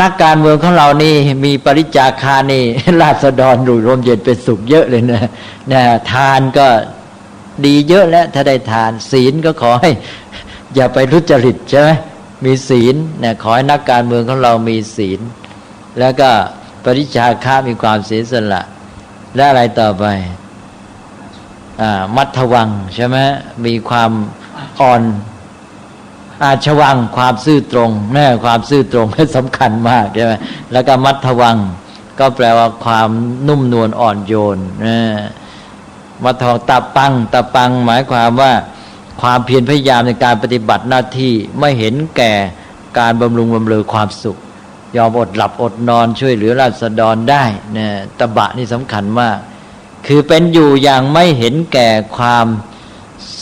นักการเมืองของเรานี่มีปริจาคานี่ ราษฎรอยู่ร่มเย็นเป็นสุขเยอะเลยนะทานก็ดีเยอะแล้วถ้าได้ทานศีลก็ขอให้อย่าไปทุจริตใช่ไหมมีศีลเนี่ยขอให้นักการเมืองของเรามีศีลแล้วก็ปริจาคามีความเสียสละและอะไรต่อไปมัทวังใช่ไหมมีความอ่อนอาชวังความซื่อตรงเนี่ยความซื่อตรงสำคัญมากใช่ไหมแล้วก็มัทวังก็แปลว่าความนุ่มนวลอ่อนโยนมัทวังตะปังหมายความว่าความเพียรพยายามในการปฏิบัติหน้าที่ไม่เห็นแก่การบำรุงบำเรอความสุขยอมอดหลับอดนอนช่วยเหลือราษฎรได้เนี่ยตบะนี่สำคัญมากคือเป็นอยู่อย่างไม่เห็นแก่ความ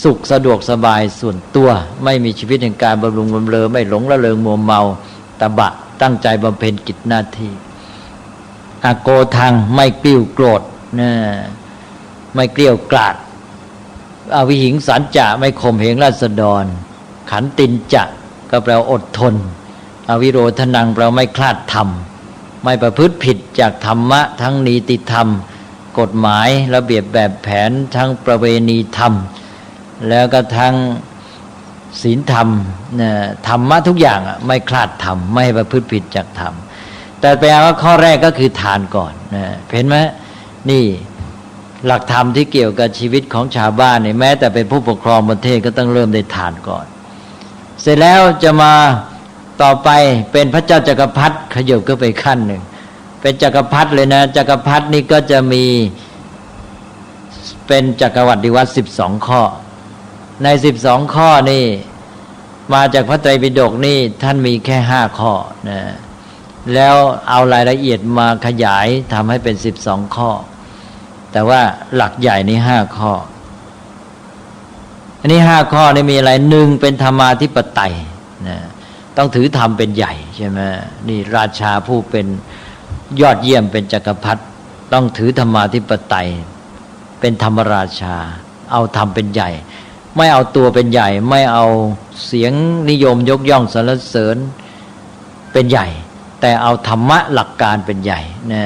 สุขสะดวกสบายส่วนตัวไม่มีชีวิตแห่งการบำรุงบำเรอไม่หลงละเลงมัวเมาตบะตั้งใจบำเพ็ญกิจหน้าที่อโกทังไม่กลิ้วโกรธนะไม่เกลี้ยวกล่อมอวิหิงสัญจะไม่ข่มเหงราษฎรขันตินจะก็แปลว่าอดทนอวิโรธนังแปลว่าไม่คลาดธรรมไม่ประพฤติผิดจากธรรมะทั้งนีติธรรมกฎหมายระเบียบแบบแผนทั้งประเวณีธรรมแล้วก็ทั้งศีลธรรมธรรมะทุกอย่างไม่คลาดธรรมไม่ประพฤติผิดจากธรรมแต่แปลว่าข้อแรกก็คือทานก่อนเห็นไหมนี่หลักธรรมที่เกี่ยวกับชีวิตของชาวบ้านเนี่ยแม้แต่เป็นผู้ปกครองประเทศก็ต้องเริ่มได้ทานก่อนเสร็จแล้วจะมาต่อไปเป็นพระเจ้าจักรพรรดิขยับก็ไปขั้นหนึ่งเป็นจักรพรรดิเลยนะจักรพรรดินี่ก็จะมีเป็นจักรวรรดิวัตร12 ข้อใน12 ข้อนี่มาจากพระไตรปิฎกนี่ท่านมีแค่5 ข้อนะแล้วเอารายละเอียดมาขยายทำให้เป็น12 ข้อแต่ว่าหลักใหญ่นี่5 ข้ออันนี้5 ข้อนี่มีอะไร1เป็นธรรมาธิปไตยนะต้องถือธรรมเป็นใหญ่ใช่ไหมนี่ราชาผู้เป็นยอดเยี่ยมเป็นจักรพรรดิต้องถือธรรมาธิปไตยเป็นธรรมราชาเอาธรรมเป็นใหญ่ไม่เอาตัวเป็นใหญ่ไม่เอาเสียงนิยมยกย่องสรรเสริญเป็นใหญ่แต่เอาธรรมะหลักการเป็นใหญ่นะ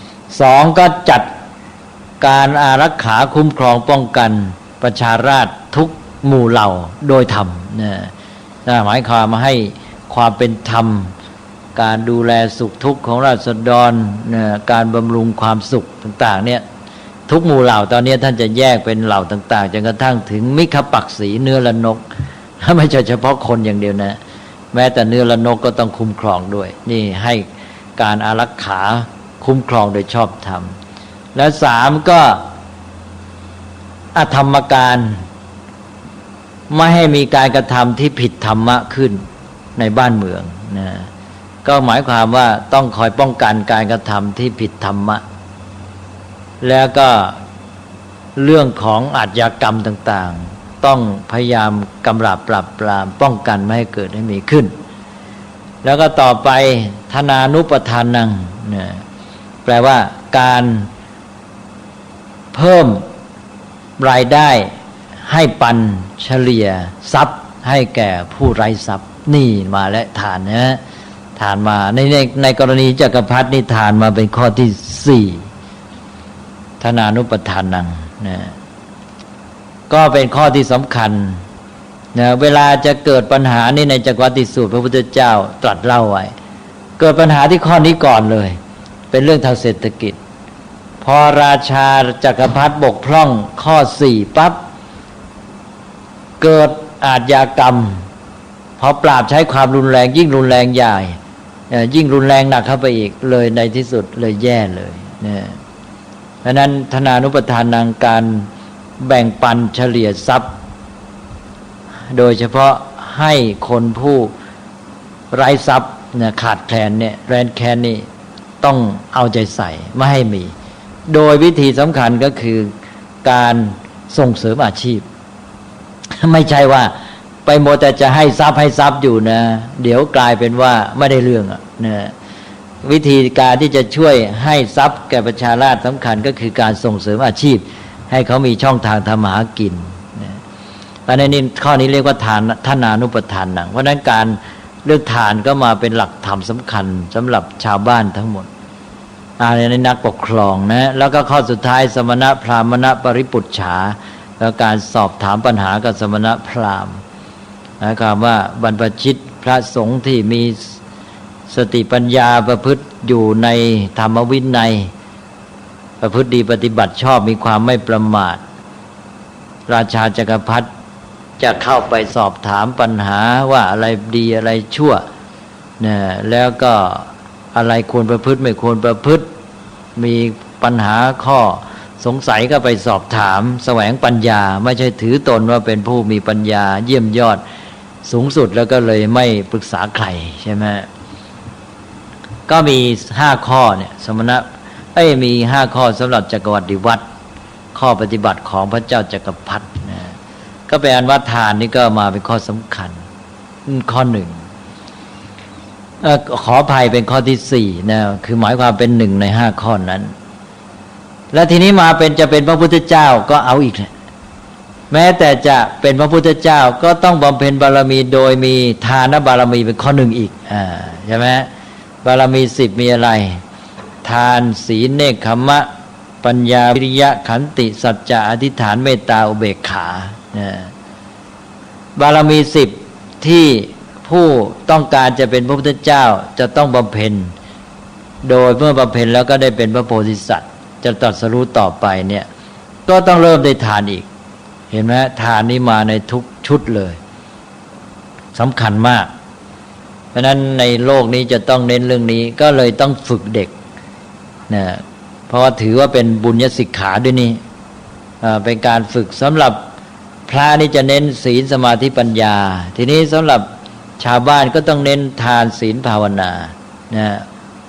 2ก็จัดการอารักขาคุ้มครองป้องกันประชาราษฎร์ทุกหมู่เหล่าโดยธรรมนะหมายความมาให้ความเป็นธรรมการดูแลสุขทุกข์ของราษฎรนะการบำรุงความสุขต่างๆเนี่ยทุกหมู่เหล่าตอนนี้ท่านจะแยกเป็นเหล่าต่างๆจนกระทั่งถึงมิขปักษีเนื้อละนกไม่ใช่เฉพาะคนอย่างเดียวนะแม้แต่เนื้อละนกก็ต้องคุ้มครองด้วยนี่ให้การอารักขาคุ้มครองโดยชอบธรรมและ3ก็อธรรมการไม่ให้มีการกระทำที่ผิดธรรมะขึ้นในบ้านเมืองนะก็หมายความว่าต้องคอยป้องกันการกระทำที่ผิดธรรมะแล้วก็เรื่องของอาชญากรรมต่างๆต้องพยายามกำราบปราบปรามป้องกันไม่ให้เกิดให้มีขึ้นแล้วก็ต่อไปธนานุปทานังนะแปลว่าการเพิ่มรายได้ให้ปันเฉลี่ยทรัพย์ให้แก่ผู้ไร้ทรัพย์นี่มาและทานนะทานมาในกรณีจักรพรรดินี่ทานมาเป็นข้อที่4ธนานุปทานังนะก็เป็นข้อที่สำคัญนะเวลาจะเกิดปัญหานี่ในจักรวัติสูตรพระพุทธเจ้าตรัสเล่าไว้เกิดปัญหาที่ข้อนี้ก่อนเลยเป็นเรื่องทางเศรษฐกิจพอราชาจักรพรรดิบกพร่องข้อ4ปั๊บเกิดอาชญากรรมพอปราบใช้ความรุนแรงยิ่งรุนแรงใหญ่ยิ่งรุนแรงหนักเข้าไปอีกเลยในที่สุดเลยแย่เลยเนี่ยเพราะนั้นธนานุปทานังการแบ่งปันเฉลี่ยทรัพย์โดยเฉพาะให้คนผู้ไร้ทรัพย์เนี่ยขาดแคลนเนี่ยแรนแค้นนี่ต้องเอาใจใส่ไม่ให้มีโดยวิธีสำคัญก็คือการส่งเสริมอาชีพไม่ใช่ว่าไปโมแต่จะให้ทรัพย์อยู่นะเดี๋ยวกลายเป็นว่าไม่ได้เรื่องนะวิธีการที่จะช่วยให้ทรัพย์แก่ประชาราษฎร์สำคัญก็คือการส่งเสริมอาชีพให้เขามีช่องทางทำมาหากินนะเพราะในนี้ข้อนี้เรียกว่าธนานุปทานนังเพราะนั้นการ เรื่องทานก็มาเป็นหลักธรรมสำคัญสำหรับชาวบ้านทั้งหมดในนักปกครองนะแล้วก็ข้อสุดท้ายสมณะพราหมณปริปุจฉาแล้วการสอบถามปัญหากับสมณะพราหมณ์นะครับว่าบรรพชิตพระสงฆ์ที่มีสติปัญญาประพฤติอยู่ในธรรมวินัยประพฤติดีปฏิบัติชอบมีความไม่ประมาทราชาจักรพรรดิจะเข้าไปสอบถามปัญหาว่าอะไรดีอะไรชั่วนะแล้วก็อะไรควรประพฤติไม่ควรประพฤติมีปัญหาข้อสงสัยก็ไปสอบถามแสวงปัญญาไม่ใช่ถือตนว่าเป็นผู้มีปัญญาเยี่ยมยอดสูงสุดแล้วก็เลยไม่ปรึกษาใครใช่ไหมก็มี5ข้อเนี่ยสมณะมี5ข้อสำหรับจักรวรรดิวัตรข้อปฏิบัติของพระเจ้าจักรพรรดินะก็เป็นอันว่าทานนี่ก็มาเป็นข้อสำคัญข้อหนึ่งขออภัยเป็นข้อที่4นะคือหมายความเป็น1ใน5ข้อนั้นและทีนี้มาเป็นจะเป็นพระพุทธเจ้าก็เอาอีกนะแม้แต่จะเป็นพระพุทธเจ้าก็ต้องบำเพ็ญบารมีโดยมีทานบารมีเป็นข้อ1อีกใช่ไหมบารมี10มีอะไรทานศีลเนกขัมมะปัญญาวิริยะขันติสัจจะอธิษฐานเมตตาอุเบกขาบารมี10ที่ผู้ต้องการจะเป็นพระพุทธเจ้าจะต้องบำเพ็ญโดยเมื่อบำเพ็ญแล้วก็ได้เป็นพระโพธิสัตว์จะตรัสรู้ต่อไปเนี่ยก็ต้องเริ่มได้ทานอีกเห็นไหมทานนี้มาในทุกชุดเลยสำคัญมากเพราะนั้นในโลกนี้จะต้องเน้นเรื่องนี้ก็เลยต้องฝึกเด็กนะเพราะว่าถือว่าเป็นบุญญสิกขาด้วยนี่เป็นการฝึกสำหรับพระนี่จะเน้นศีลสมาธิปัญญาทีนี้สำหรับชาวบ้านก็ต้องเน้นทานศีลภาวนานะ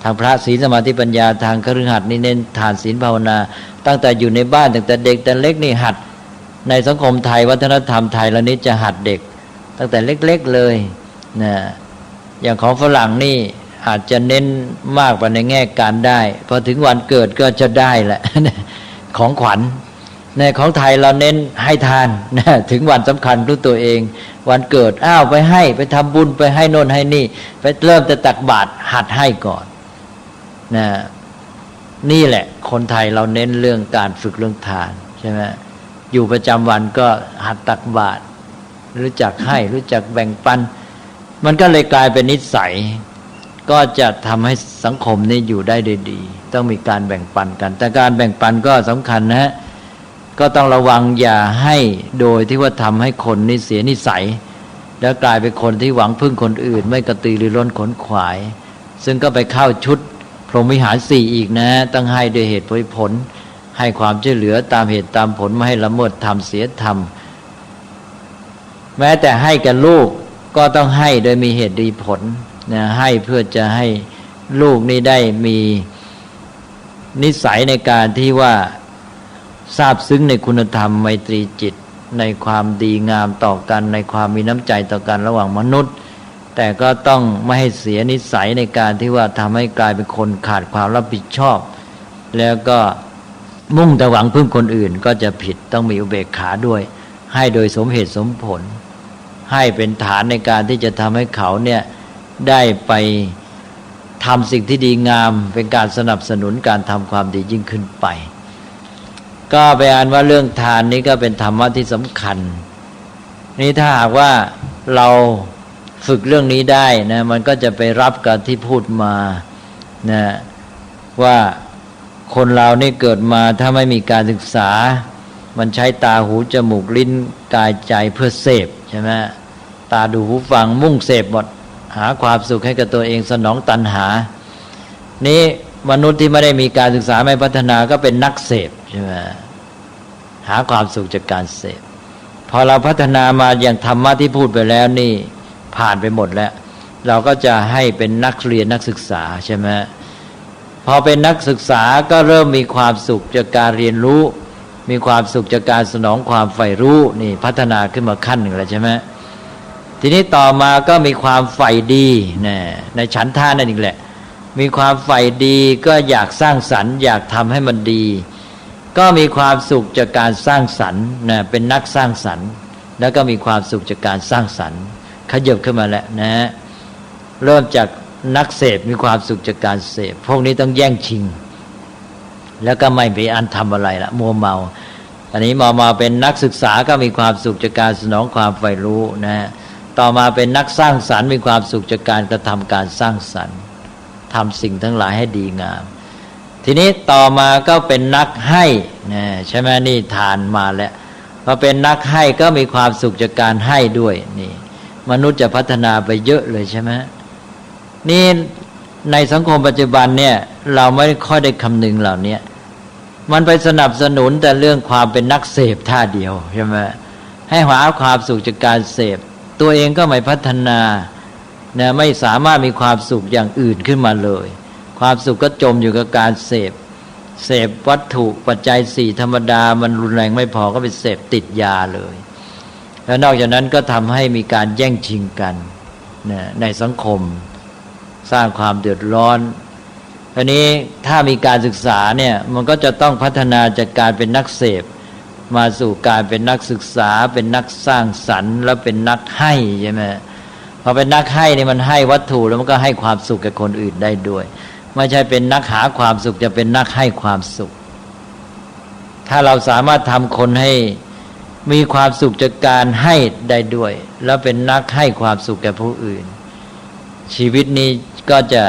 ทางพระศีลสมาธิปัญญาทางคฤหัสถ์นี่เน้นทานศีลภาวนาตั้งแต่อยู่ในบ้านตั้งแต่เด็กแต่เล็กนี่หัดในสังคมไทยวัฒนธรรมไทยเรานี้จะหัดเด็กตั้งแต่เล็กๆเลยนะอย่างของฝรั่งนี่อาจจะเน้นมากไปในแง่การได้พอถึงวันเกิดก็จะได้แหละของขวัญในของไทยเราเน้นให้ทานนะถึงวันสำคัญรู้ตัวเองวันเกิดไปให้ไปทำบุญไปให้โน่นให้นี่ไปเริ่มแต่ตักบาตรหัดให้ก่อนนะนี่แหละคนไทยเราเน้นเรื่องการฝึกเรื่องทานใช่ไหมอยู่ประจำวันก็หัดตักบาตรรู้จักให้รู้จักแบ่งปันมันก็เลยกลายเป็นนิสัยก็จะทำให้สังคมนี้อยู่ได้ดีต้องมีการแบ่งปันกันแต่การแบ่งปันก็สำคัญนะก็ต้องระวังอย่าให้โดยที่ว่าทำให้คนนี่เสียนิสัยแล้วกลายเป็นคนที่หวังพึ่งคนอื่นไม่กระตือรือร้นขนขวายซึ่งก็ไปเข้าชุดพรหมวิหาร4อีกนะต้องให้ด้วยเหตุผลให้ความช่วยเหลือตามเหตุตามผลไม่ให้ละเมิดธรรมเสียธรรมแม้แต่ให้กับลูกก็ต้องให้โดยมีเหตุดีผลนะให้เพื่อจะให้ลูกนี้ได้มีนิสัยในการที่ว่าทราบซึ้งในคุณธรรมไมตรีจิตในความดีงามต่อกันในความมีน้ำใจต่อกันระหว่างมนุษย์แต่ก็ต้องไม่ให้เสียนิสัยในการที่ว่าทำให้กลายเป็นคนขาดความรับผิดชอบแล้วก็มุ่งแต่หวังพึ่งคนอื่นก็จะผิดต้องมีอุเบกขาด้วยให้โดยสมเหตุสมผลให้เป็นฐานในการที่จะทำให้เขาเนี่ยได้ไปทำสิ่งที่ดีงามเป็นการสนับสนุนการทำความดียิ่งขึ้นไปก็ไปอ่านว่าเรื่องทานนี้ก็เป็นธรรมะที่สำคัญนี่ถ้าหากว่าเราฝึกเรื่องนี้ได้นะมันก็จะไปรับกับที่พูดมานะว่าคนเรานี่เกิดมาถ้าไม่มีการศึกษามันใช้ตาหูจมูกลิ้นกายใจเพื่อเสพใช่ไหมตาดูหูฟังมุ่งเสพหมดหาความสุขให้กับตัวเองสนองตัณหานี่มนุษย์ที่ไม่ได้มีการศึกษาไม่พัฒนาก็เป็นนักเสพใช่ไหมหาความสุขจากการเสพพอเราพัฒนามาอย่างธรรมะที่พูดไปแล้วนี่ผ่านไปหมดแล้วเราก็จะให้เป็นนักเรียนนักศึกษาใช่ไหมพอเป็นนักศึกษาก็เริ่มมีความสุขจากการเรียนรู้มีความสุขจากการสนองความใฝ่รู้นี่พัฒนาขึ้นมาขั้นหนึ่งแล้วใช่ไหมทีนี้ต่อมาก็มีความใฝ่ดีนะในฉันทานั่นเองแหละมีความใฝ่ดีก็อยากสร้างสรรค์อยากทำให้มันดีก็มีความสุขจากการสร้างสรรค์นะเป็นนักสร้างสรรค์แล้วก็มีความสุขจากการสร้างสรรค์ขยับขึ้นมาแล้วนะ เริ่มจากนักเสพมีความสุขจากการเสพพวกนี้ต้องแย่งชิงแล้วก็ไม่ไปอันทำอะไรละมัวเมาอันนี้มาเป็นนักศึกษาก็มีความสุขจากการสนองความใฝ่รู้นะต่อมาเป็นนักสร้างสรรค์มีความสุขจากการกระทำการสร้างสรรค์ทำสิ่งทั้งหลายให้ดีงามทีนี้ต่อมาก็เป็นนักให้นะใช่ไหมนี่ทานมาแล้วพอเป็นนักให้ก็มีความสุขจากการให้ด้วยนี่มนุษย์จะพัฒนาไปเยอะเลยใช่ไหมนี่ในสังคมปัจจุบันเนี่ยเราไม่ค่อยได้คำนึงเหล่านี้มันไปสนับสนุนแต่เรื่องความเป็นนักเสพท่าเดียวใช่ไหมให้หาความสุขจากการเสพตัวเองก็ไม่พัฒนานะไม่สามารถมีความสุขอย่างอื่นขึ้นมาเลยความสุขก็จมอยู่กับการเสพวัตถุปัจจัยสี่ธรรมดามันรุนแรงไม่พอก็ไปเสพติดยาเลยแล้วนอกจากนั้นก็ทำให้มีการแย่งชิงกันนะในสังคมสร้างความเดือดร้อนทีนี้ถ้ามีการศึกษาเนี่ยมันก็จะต้องพัฒนาจากการเป็นนักเสพมาสู่การเป็นนักศึกษาเป็นนักสร้างสรรค์แล้วเป็นนักให้ใช่ไหมพอเป็นนักให้เนี่ยมันให้วัตถุแล้วมันก็ให้ความสุขกับคนอื่นได้ด้วยไม่ใช่เป็นนักหาความสุขจะเป็นนักให้ความสุขถ้าเราสามารถทำคนให้มีความสุขจากการให้ได้ด้วยแล้วเป็นนักให้ความสุขแก่ผู้อื่นชีวิตนี้ก็จะ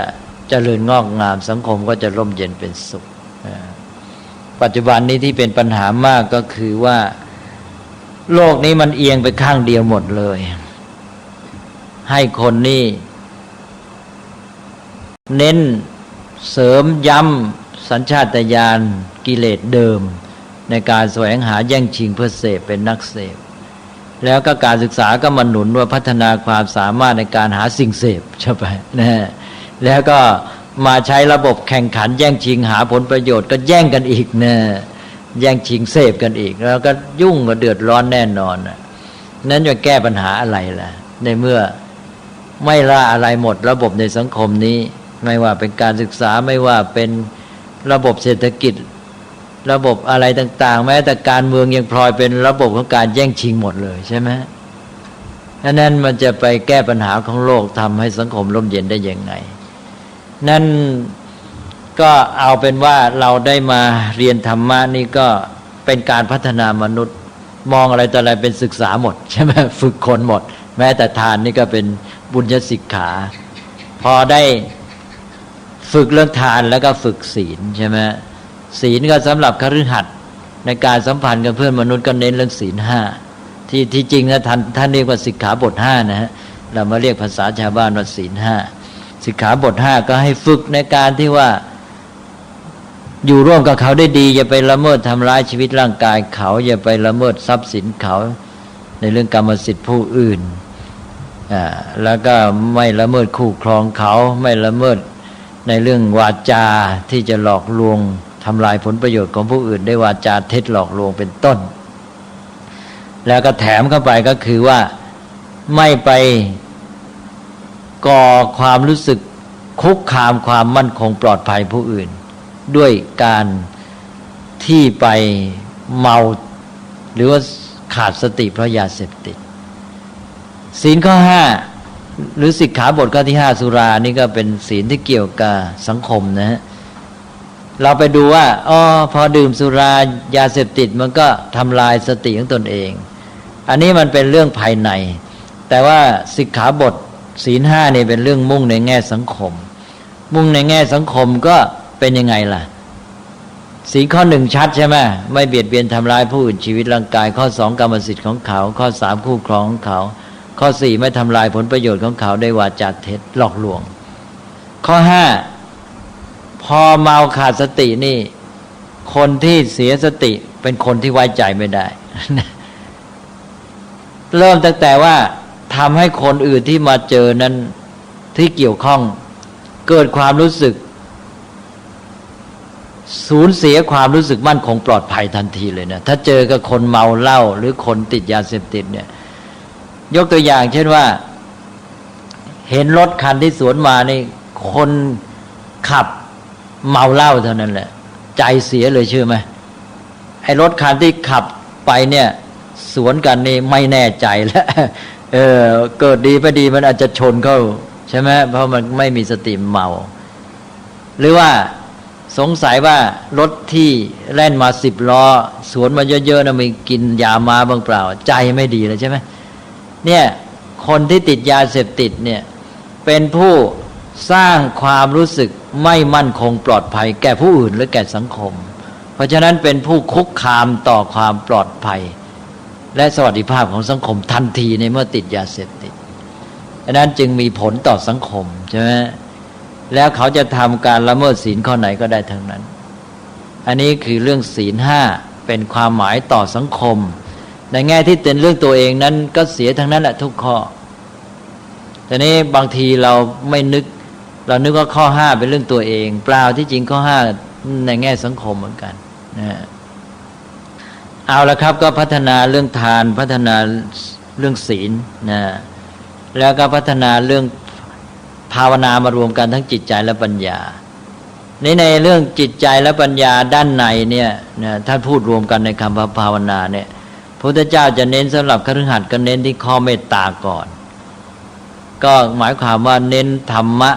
เจริญงอกงามสังคมก็จะร่มเย็นเป็นสุขปัจจุบันนี้ที่เป็นปัญหามากก็คือว่าโลกนี้มันเอียงไปข้างเดียวหมดเลยให้คนนี่เน้นเสริมย้ำสัญชาตญาณกิเลสเดิมในการแสวงหาแย่งชิงเพื่อเสพเป็นนักเสพแล้วก็การศึกษาก็มาหนุนว่าพัฒนาความสามารถในการหาสิ่งเสพใช่ไหมนะแล้วก็มาใช้ระบบแข่งขันแย่งชิงหาผลประโยชน์ก็แย่งกันอีกนะแย่งชิงเสพกันอีกแล้วก็ยุ่งกับเดือดร้อนแน่นอนนั้นจะแก้ปัญหาอะไรล่ะในเมื่อไม่ละอะไรหมดระบบในสังคมนี้ไม่ว่าเป็นการศึกษาไม่ว่าเป็นระบบเศรษฐกิจระบบอะไรต่างๆแม้แต่การเมืองยังพลอยเป็นระบบของการแย่งชิงหมดเลยใช่ไหมดังนั้นมันจะไปแก้ปัญหาของโลกทำให้สังคมร่มเย็นได้ยังไงนั่นก็เอาเป็นว่าเราได้มาเรียนธรรมะนี่ก็เป็นการพัฒนามนุษย์มองอะไรต่ออะไรเป็นศึกษาหมดใช่ไหมฝึกคนหมดแม้แต่ทานนี่ก็เป็นบุญญสิกขาพอได้ฝึกเรื่องทานแล้วก็ฝึกศีลใช่ไหมศีลก็สำหรับคฤหัสถ์ในการสัมพันธ์กับเพื่อนมนุษย์ก็เน้นเรื่องศีลห้าที่จริงนะท่านเรียกว่าสิกขาบทห้านะฮะเรามาเรียกภาษาชาวบ้านว่าศีลห้าสิกขาบทห้าก็ให้ฝึกในการที่ว่าอยู่ร่วมกับเขาได้ดีอย่าไปละเมิดทำร้ายชีวิตร่างกายเขาอย่าไปละเมิดทรัพย์สินเขาในเรื่องกรรมสิทธิผู้อื่นแล้วก็ไม่ละเมิดคู่ครองเขาไม่ละเมิดในเรื่องวาจาที่จะหลอกลวงทำลายผลประโยชน์ของผู้อื่นได้วาจาเท็จหลอกลวงเป็นต้นแล้วก็แถมเข้าไปก็คือว่าไม่ไปก่อความรู้สึกคุกคามความมั่นคงปลอดภัยผู้อื่นด้วยการที่ไปเมาหรือว่าขาดสติเพราะยาเสพติดศีลข้อห้าหรือสิกขาบทข้อที่ห้าสุรานี่ก็เป็นศีลที่เกี่ยวกับสังคมนะฮะเราไปดูว่าพอดื่มสุรายาเสพติดมันก็ทำลายสติของตนเองอันนี้มันเป็นเรื่องภายในแต่ว่าสิกขาบทศีลห้านี่เป็นเรื่องมุ่งในแง่สังคมมุ่งในแง่สังคมก็เป็นยังไงล่ะศีลข้อหนึ่งชัดใช่ไหมไม่เบียดเบียนทำร้ายผู้อื่นชีวิตร่างกายข้อสองกรรมสิทธิ์ของเขาข้อสามคู่ครองของเขาข้อสี่ไม่ทำลายผลประโยชน์ของเขาได้วาจาเท็จหลอกลวงข้อห้าพอเมาขาดสตินี่คนที่เสียสติเป็นคนที่ไว้ใจไม่ได้ เริ่มตั้งแต่ว่าทำให้คนอื่นที่มาเจอนั้นที่เกี่ยวข้องเกิดความรู้สึกสูญเสียความรู้สึกมั่นคงปลอดภัยทันทีเลยนะถ้าเจอกับคนเมาเหล้าหรือคนติดยาเสพติดเนี่ยยกตัวอย่างเช่นว่าเห็นรถคันที่สวนมานี่คนขับเมาเหล้าเท่านั้นแหละใจเสียเลยเชื่อไหมไอ้รถคันที่ขับไปเนี่ยสวนกันนี่ไม่แน่ใจแล้วเกิดดีไม่ดีมันอาจจะชนเข้า ใช่ไหมเพราะมันไม่มีสติเมาหรือว่าสงสัยว่ารถที่แล่นมา10 ล้อสวนมาเยอะๆนะมีกินยามาบ้างเปล่าใจไม่ดีเลยใช่ไหมเนี่ยคนที่ติดยาเสพติดเนี่ยเป็นผู้สร้างความรู้สึกไม่มั่นคงปลอดภัยแก่ผู้อื่นหรือแก่สังคมเพราะฉะนั้นเป็นผู้คุกคามต่อความปลอดภัยและสวัสดิภาพของสังคมทันทีในเมื่อติดยาเสพติดดังนั้นจึงมีผลต่อสังคมใช่ไหมแล้วเขาจะทำการละเมิดศีลข้อไหนก็ได้ทั้งนั้นอันนี้คือเรื่องศีล5เป็นความหมายต่อสังคมในแง่ที่เป็นเรื่องตัวเองนั้นก็เสียทั้งนั้นแหละทุกข้อแต่นี้บางทีเราไม่นึกเรานึกว่าข้อ5เป็นเรื่องตัวเองเปล่าที่จริงข้อ5ในแง่สังคมเหมือนกันนะเอาละครับก็พัฒนาเรื่องทานพัฒนาเรื่องศีลนะแล้วก็พัฒนาเรื่องภาวนามารวมกันทั้งจิตใจและปัญญาในเรื่องจิตใจและปัญญาด้านในเนี่ยนะถ้าพูดรวมกันในคำว่าภาวนาเนี่ยพระพุทธเจ้าจะเน้นสำหรับคฤหัสถ์ก็เน้นที่ข้อเมตตาก่อนก็หมายความว่าเน้นธรรมะ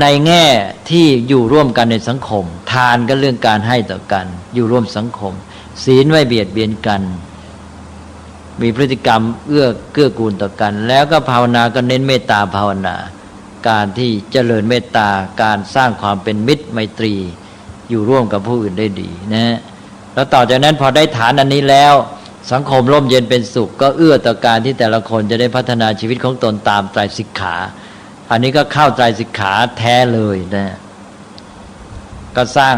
ในแง่ที่อยู่ร่วมกันในสังคมทานก็เรื่องการให้ต่อกันอยู่ร่วมสังคมศีลไม่เบียดเบียนกันมีพฤติกรรมเกื้อกูลต่อกันแล้วก็ภาวนาก็เน้นเมตตาภาวนาการที่เจริญเมตตาการสร้างความเป็นมิตรไมตรีอยู่ร่วมกับผู้อื่นได้ดีนะแล้วต่อจากนั้นพอได้ฐานอันนี้แล้วสังคมร่มเย็นเป็นสุขก็เอื้อต่อการที่แต่ละคนจะได้พัฒนาชีวิตของตนตามไตรสิกขาอันนี้ก็เข้าไตรสิกขาแท้เลยนะก็สร้าง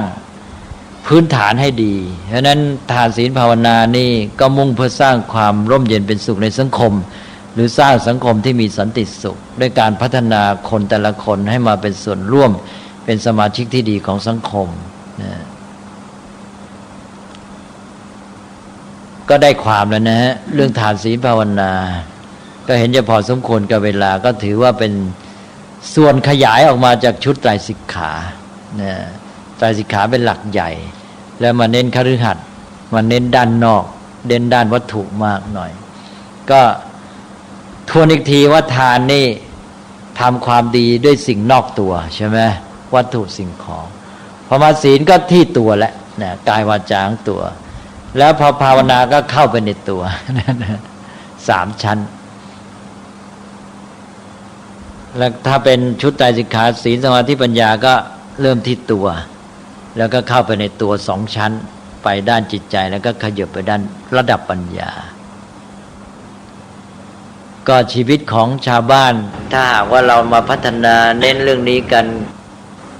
พื้นฐานให้ดีเพราะนั้นทานศีลภาวนานี่ก็มุ่งเพื่อสร้างความร่มเย็นเป็นสุขในสังคมหรือสร้างสังคมที่มีสันติสุขด้วยการพัฒนาคนแต่ละคนให้มาเป็นส่วนร่วมเป็นสมาชิกที่ดีของสังคมนะก็ได้ความแล้วนะฮะเรื่องทานศีลภาวนาก็เห็นจะพอสมควรกับเวลาก็ถือว่าเป็นส่วนขยายออกมาจากชุดไตรสิกขานะไตรสิกขาเป็นหลักใหญ่แล้วมาเน้นคฤหัสถ์มาเน้นด้านนอกเน้นด้านวัตถุมากหน่อยก็ทวนอีกทีว่าทานนี่ทำความดีด้วยสิ่งนอกตัวใช่ไหมวัตถุสิ่งของพอมาศีลก็ที่ตัวแล้วนะกายวาจาของตัวแล้วพอภาวนาก็เข้าไปในตัว3 ชั้นแล้วถ้าเป็นชุดไตรสิกขาศีลสมาธิปัญญาก็เริ่มที่ตัวแล้วก็เข้าไปในตัว2 ชั้นไปด้านจิตใจแล้วก็ขยับไปด้านระดับปัญญาก็ชีวิตของชาวบ้านถ้าหากว่าเรามาพัฒนาเน้นเรื่องนี้กัน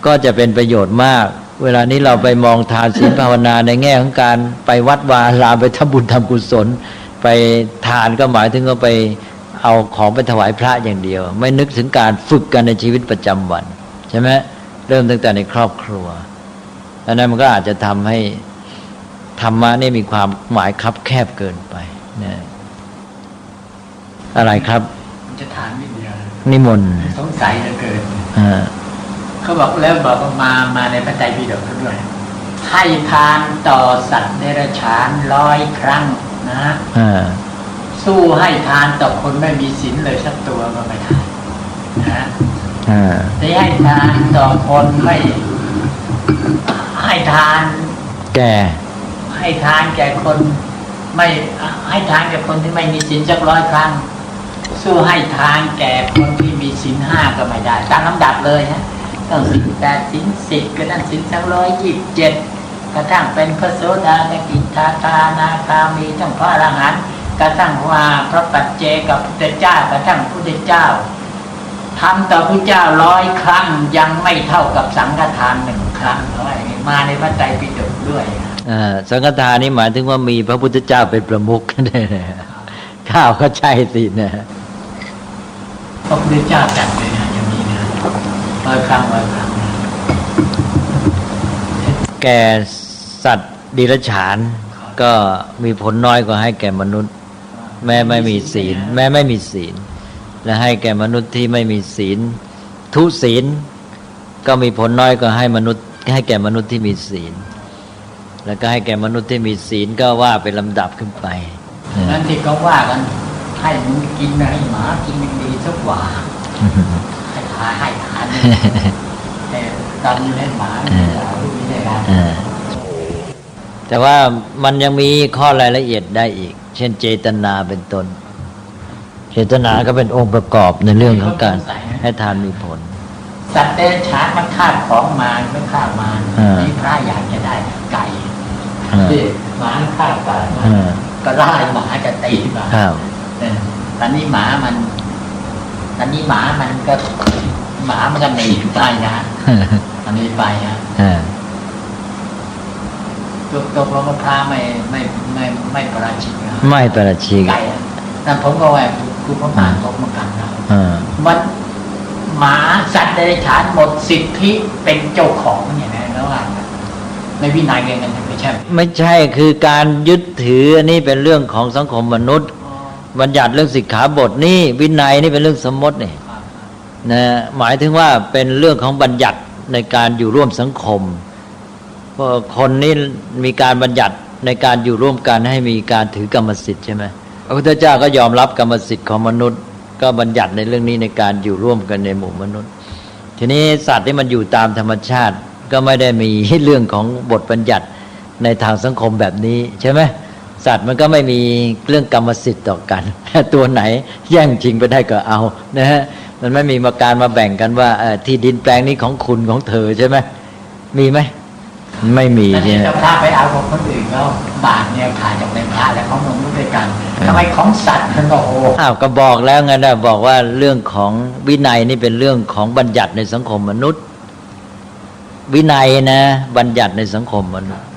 ก็จะเป็นประโยชน์มากเวลานี้เราไปมองทานศีลภาวนาในแง่ของการไปวัดวาอารามไปทำบุญทำกุศลไปทานก็หมายถึงก็ไปเอาของไปถวายพระอย่างเดียวไม่นึกถึงการฝึกกันในชีวิตประจำวันใช่ไหมเริ่มตั้งแต่ในครอบครัวอันนั้นมันก็อาจจะทำให้ธรรมะนี่มีความหมายคับแคบเกินไปนะอะไรครับจะถามนิดเดียวนิมนต์สงสัยเหลือเกินเขาบอกแล้วบอกมาในพระไตรปิฎกด้วยให้ทานต่อสัตว์เดรัจฉาน100 ครั้งนะสู้ให้ทานต่อคนไม่มีศีลเลยสักตัวก็ไม่ได้นะได้ให้ทานต่อคนไม่ให้ทานให้ทานแก่คนไม่ให้ทานแก่คนที่ไม่มีศีลสัก100 ครั้งสู้ให้ทานแก่คนที่มีศีล5ก็ไม่ได้ตามลำดับเลยนะต้องศีล8ศีล10ก็นั่นศีล227กระทั่งเป็นพระโสดาสกิทาคานาคามีทั้งพระอรหันต์กระทั่งว่าพระปัจเจกพุทธเจ้ากระทั่งพุทธเจ้าทำต่อพระเจ้า100 ครั้งยังไม่เท่ากับสังฆทาน1 ครั้งเลยมาในพระไตรปิฎกด้วยสังฆทานนี่หมายถึงว่ามีพระพุทธเจ้าเป็นประมุขได้ข้าวก็ใช่สินะพระพุทธเจ้าจัดเลยนะอย่างนี้นะ100 ครั้งแก่สัตว์ดิรัจฉานก็มีผลน้อยกว่าให้แก่มนุษย์แม้ไม่มีศีลและให้แก่มนุษย์ที่ไม่มีศีลทุศีลก็มีผลน้อยกว่าให้มนุษย์ให้แก่มนุษย์ที่มีศีลแล้วก็ให้แก่มนุษย์ที่มีศีลก็ว่าเป็นลำดับขึ้นไปนั่นที่เขาว่ากันให้มึงกินให้หมากินดีสักว่า ให้ทานแต่ตอนเล่นหมาลูกนี้ได้แล้วแต่ว่ามันยังมีข้อรายละเอียดได้อีกเช่นเจตนาเป็นต้นเจตนาก็เป็นองค์ประกอบในเรื่องของการให้ทานมีผลสัตว์เดรัจฉานมันฆ่าของมาไม่ฆ่ามาที่พระอยากจะได้ไก่ที่หมาฆ่าไก่ก็ไล่หมาจะตีมาตอนนี้หมามันก็หนีไปนะอันนี้ไปนะตกลงพระไม่ประราชิกนะไม่ประราชิกไก่นั่นผมก็ว่าคือพระมารผมเหมือนกันนะมันหมาสัตว์เดรัจฉานหมดสิทธิเป็นเจ้าของอย่างนี้แล้วว่าในวินัยเรียนกันไม่ใช่คือการยึดถืออันนี้เป็นเรื่องของสังคมมนุษย์บัญญัติเรื่องสิกขาบทนี่วินัยนี่เป็นเรื่องสมมตินี่นะหมายถึงว่าเป็นเรื่องของบัญญัติในการอยู่ร่วมสังคมเพราะคนนี่มีการบัญญัติในการอยู่ร่วมกันให้มีการถือกรรมสิทธิ์ใช่ไหมพระพุทธเจ้าก็ยอมรับกรรมสิทธิ์ของมนุษย์ก็บัญญัติในเรื่องนี้ในการอยู่ร่วมกันในหมู่มนุษย์ทีนี้สัตว์ที่มันอยู่ตามธรรมชาติก็ไม่ได้มีเรื่องของบทบัญญัติในทางสังคมแบบนี้ใช่ไหมสัตว์มันก็ไม่มีเรื่องกรรมสิทธิ์ต่อกันตัวไหนแย่งชิงไปได้ก็เอานะฮะมันไม่มีมาการมาแบ่งกันว่าที่ดินแปลงนี้ของคุณของเธอใช่ไหมมีไหมไม่มีเนี่ยถ้าไปเอาของคนอื่นแล้วบาทเนี่ยขายจากในพระและของมนุษย์ด้วยกันทำไมของสัตว์มันก็โอ้ก็บอกแล้วไงนะบอกว่าเรื่องของวินัยนี่เป็นเรื่องของบัญญัติในสังคมมนุษย์วินัยนะบัญญัติในสังคมมนุษย์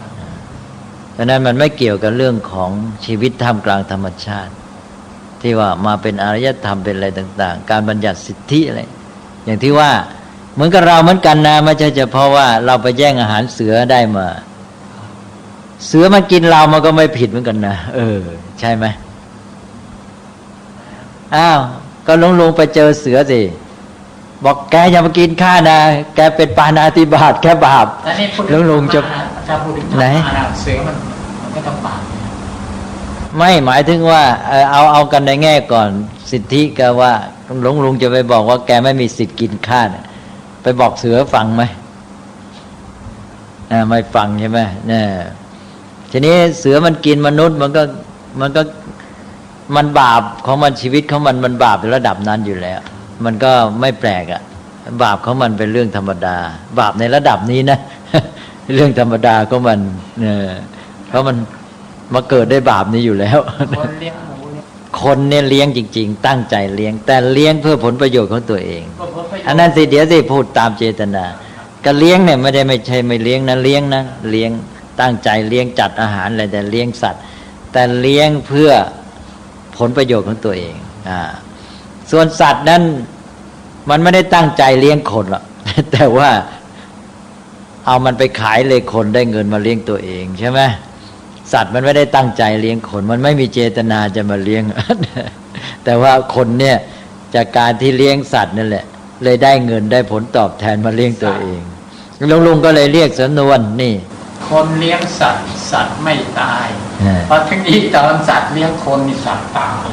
เพราะนั้นมันไม่เกี่ยวกับเรื่องของชีวิตท่ามกลางธรรมชาติที่ว่ามาเป็นอารยธรรมเป็นอะไรต่างๆการบัญญัติสิทธิอะไรอย่างที่ว่าเหมือนกับเราเหมือนกันนะไม่ใช่เฉพาะว่าเราไปแย่งอาหารเสือได้มาเสือมากินเรามันก็ไม่ผิดเหมือนกันนะใช่ไหมก็ลงไปเจอเสือสิบอกแกอย่ามากินข้านะแกเป็นปาณาติบาตแกบาปลงจะไหนเสือมันก็ต้องบาปไม่หมายถึงว่าเอากันในแง่ก่อนสิทธิก็ว่าลุงจะไปบอกว่าแกไม่มีสิทธิ์กินข้าเนี่ยไปบอกเสือฟังไหมไม่ฟังใช่ไหมเนี่ยทีนี้เสือมันกินมนุษย์มันบาปของมันชีวิตของมันบาปในระดับนั้นอยู่แล้วมันก็ไม่แปลกบาปของมันเป็นเรื่องธรรมดาบาปในระดับนี้นะ เรื่องธรรมดาของมันเพราะมันมาเกิดได้บาปนี้อยู่แล้วคนเนี่ยเลี้ยงจริงๆตั้งใจเลี้ยงแต่เลี้ยงเพื่อผลประโยชน์ของตัวเองอันนั้นสิเดี๋ยวสิพูดตามเจตนาก็เลี้ยงเนี่ยไม่ใช่ไม่เลี้ยงนะเลี้ยงนะเลี้ยงตั้งใจเลี้ยงจัดอาหารอะไรแต่เลี้ยงสัตว์แต่เลี้ยงเพื่อผลประโยชน์ของตัวเองส่วนสัตว์นั้นมันไม่ได้ตั้งใจเลี้ยงคนหรอกแต่ว่าเอามันไปขายเลยคนได้เงินมาเลี้ยงตัวเองใช่ไหมสัตว์มันไม่ได้ตั้งใจเลี้ยงคนมันไม่มีเจตนาจะมาเลี้ยง แต่ว่าคนเนี่ยจากการที่เลี้ยงสัตว์นั่นแหละเลยได้เงินได้ผลตอบแทนมาเลี้ยงตัวเองลุงก็เลยเรียกสำนวนนี่คนเลี้ยงสัตว์ไม่ตายเพราะทั้งนี้ตอนสัตว์เลี้ยงคนมีสัตว์ตาย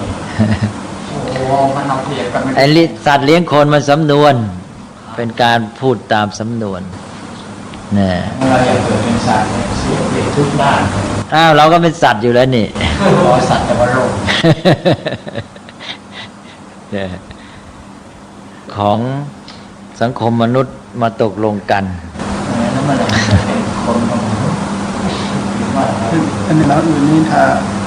โอ้มันเอาเปรียบกันไอ้สัตว์เลี้ยงคนมันสำนวนเป็นการพูดตามสำนวนเราอยากเกิดเป็นสัตว์เสียเปรียบทุกด้านเราก็เป็นสัตว์อยู่แล้วนี่สัตว์แต่ว่าโลกของสังคมมนุษย์มาตกลงกันแล้วมันเป็นคนของมนุษย์อันนี้แล้วอื่นนี่ถ้า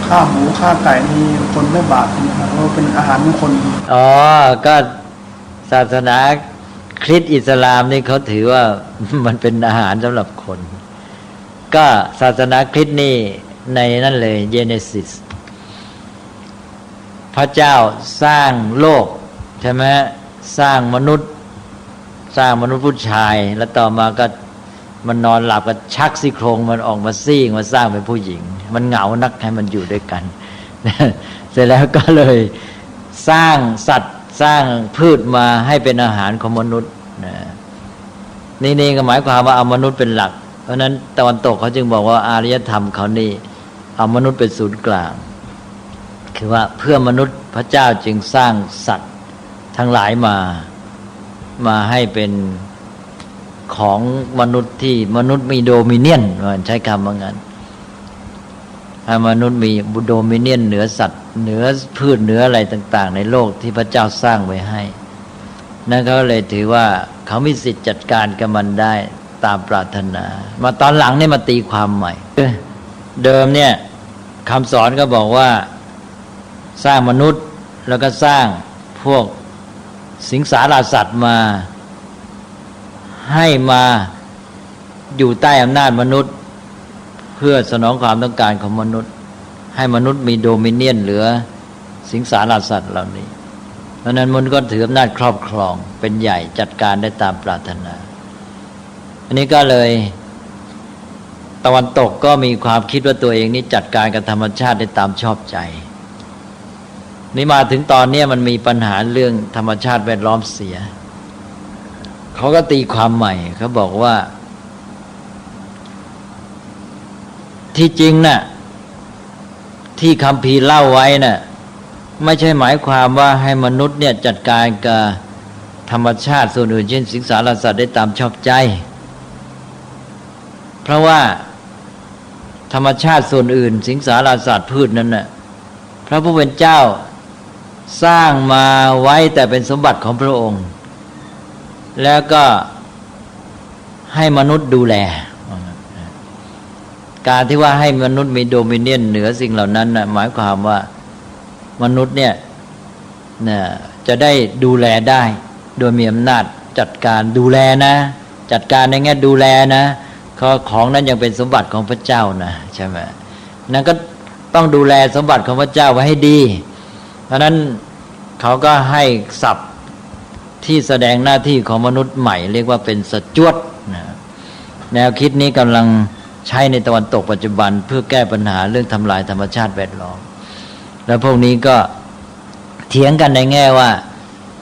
ฆ่าหมูฆ่าไก่นี่คนไม่บาปนะครับเพราะเป็นอาหารของคนก็ศาสนาคริสต์อิสลามนี่เขาถือว่ามันเป็นอาหารสำหรับคนก็ศาสนาคริสต์นี่ในนั่นเลยเยเนซิสพระเจ้าสร้างโลกใช่ไหมสร้างมนุษย์ผู้ชายแล้วต่อมาก็มันนอนหลับก็ชักซี่โครงมันออกมาซี่มาสร้างเป็นผู้หญิงมันเหงานักให้มันอยู่ด้วยกัน เสร็จแล้วก็เลยสร้างสัตว์สร้างพืชมาให้เป็นอาหารของมนุษย์นี่ก็หมายความว่าเอามนุษย์เป็นหลักเพราะนั้นตะวันตกเขาจึงบอกว่าอารยธรรมเขานี่เอามนุษย์เป็นศูนย์กลางคือว่าเพื่อมนุษย์พระเจ้าจึงสร้างสัตว์ทั้งหลายมา มาให้เป็นของมนุษย์ที่มนุษย์มีโดมิเนียนใช้คำว่างั้นให้มนุษย์มีโดมิเนียนเหนือสัตว์เหนือพืชเหนืออะไรต่างๆในโลกที่พระเจ้าสร้างไว้ให้นั่นเขาเลยถือว่าเขามีสิทธิ์จัดการกับมันได้ตามปรารถนามาตอนหลังนี่มาตีความใหม่เดิมเนี่ยคำสอนก็บอกว่าสร้างมนุษย์แล้วก็สร้างพวกสิงสาราสัตว์มาให้มาอยู่ใต้อำนาจมนุษย์เพื่อสนองความต้องการของมนุษย์ให้มนุษย์มีโดมิเนียนเหลือสิงสาราสัตว์เหล่านี้เพราะนั้นมนุษย์ก็ถืออำนาจครอบครองเป็นใหญ่จัดการได้ตามปรารถนาอันนี้ก็เลยตะวันตกก็มีความคิดว่าตัวเองนี่จัดการกับธรรมชาติได้ตามชอบใจนี่มาถึงตอนนี้มันมีปัญหาเรื่องธรรมชาติแวดล้อมเสียเขาก็ตีความใหม่เขาบอกว่าที่จริงน่ะที่คัมภีร์เล่าไว้น่ะไม่ใช่หมายความว่าให้มนุษย์เนี่ยจัดการกับธรรมชาติส่วนอื่นเช่นสิงสารสัตว์ได้ตามชอบใจเพราะว่าธรรมชาติส่วนอื่นสิงสารสัตว์พืชนั้นน่ะพระผู้เป็นเจ้าสร้างมาไว้แต่เป็นสมบัติของพระองค์แล้วก็ให้มนุษย์ดูแลการที่ว่าให้มนุษย์มีโดมิเนียนเหนือสิ่งเหล่านั้นนะหมายความว่ามนุษย์เนี่ยจะได้ดูแลได้โดยมีอำนาจจัดการดูแลนะจัดการในแง่ดูแลนะของนั้นยังเป็นสมบัติของพระเจ้านะใช่ไหมนั่นก็ต้องดูแลสมบัติของพระเจ้าไว้ให้ดีเพราะนั้นเขาก็ให้ศัพท์ที่แสดงหน้าที่ของมนุษย์ใหม่เรียกว่าเป็นสจวดนะแนวคิดนี้กำลังใช้ในตะวันตกปัจจุบันเพื่อแก้ปัญหาเรื่องทำลายธรรมชาติแวดล้อมแล้วพวกนี้ก็เถียงกันในแง่ว่า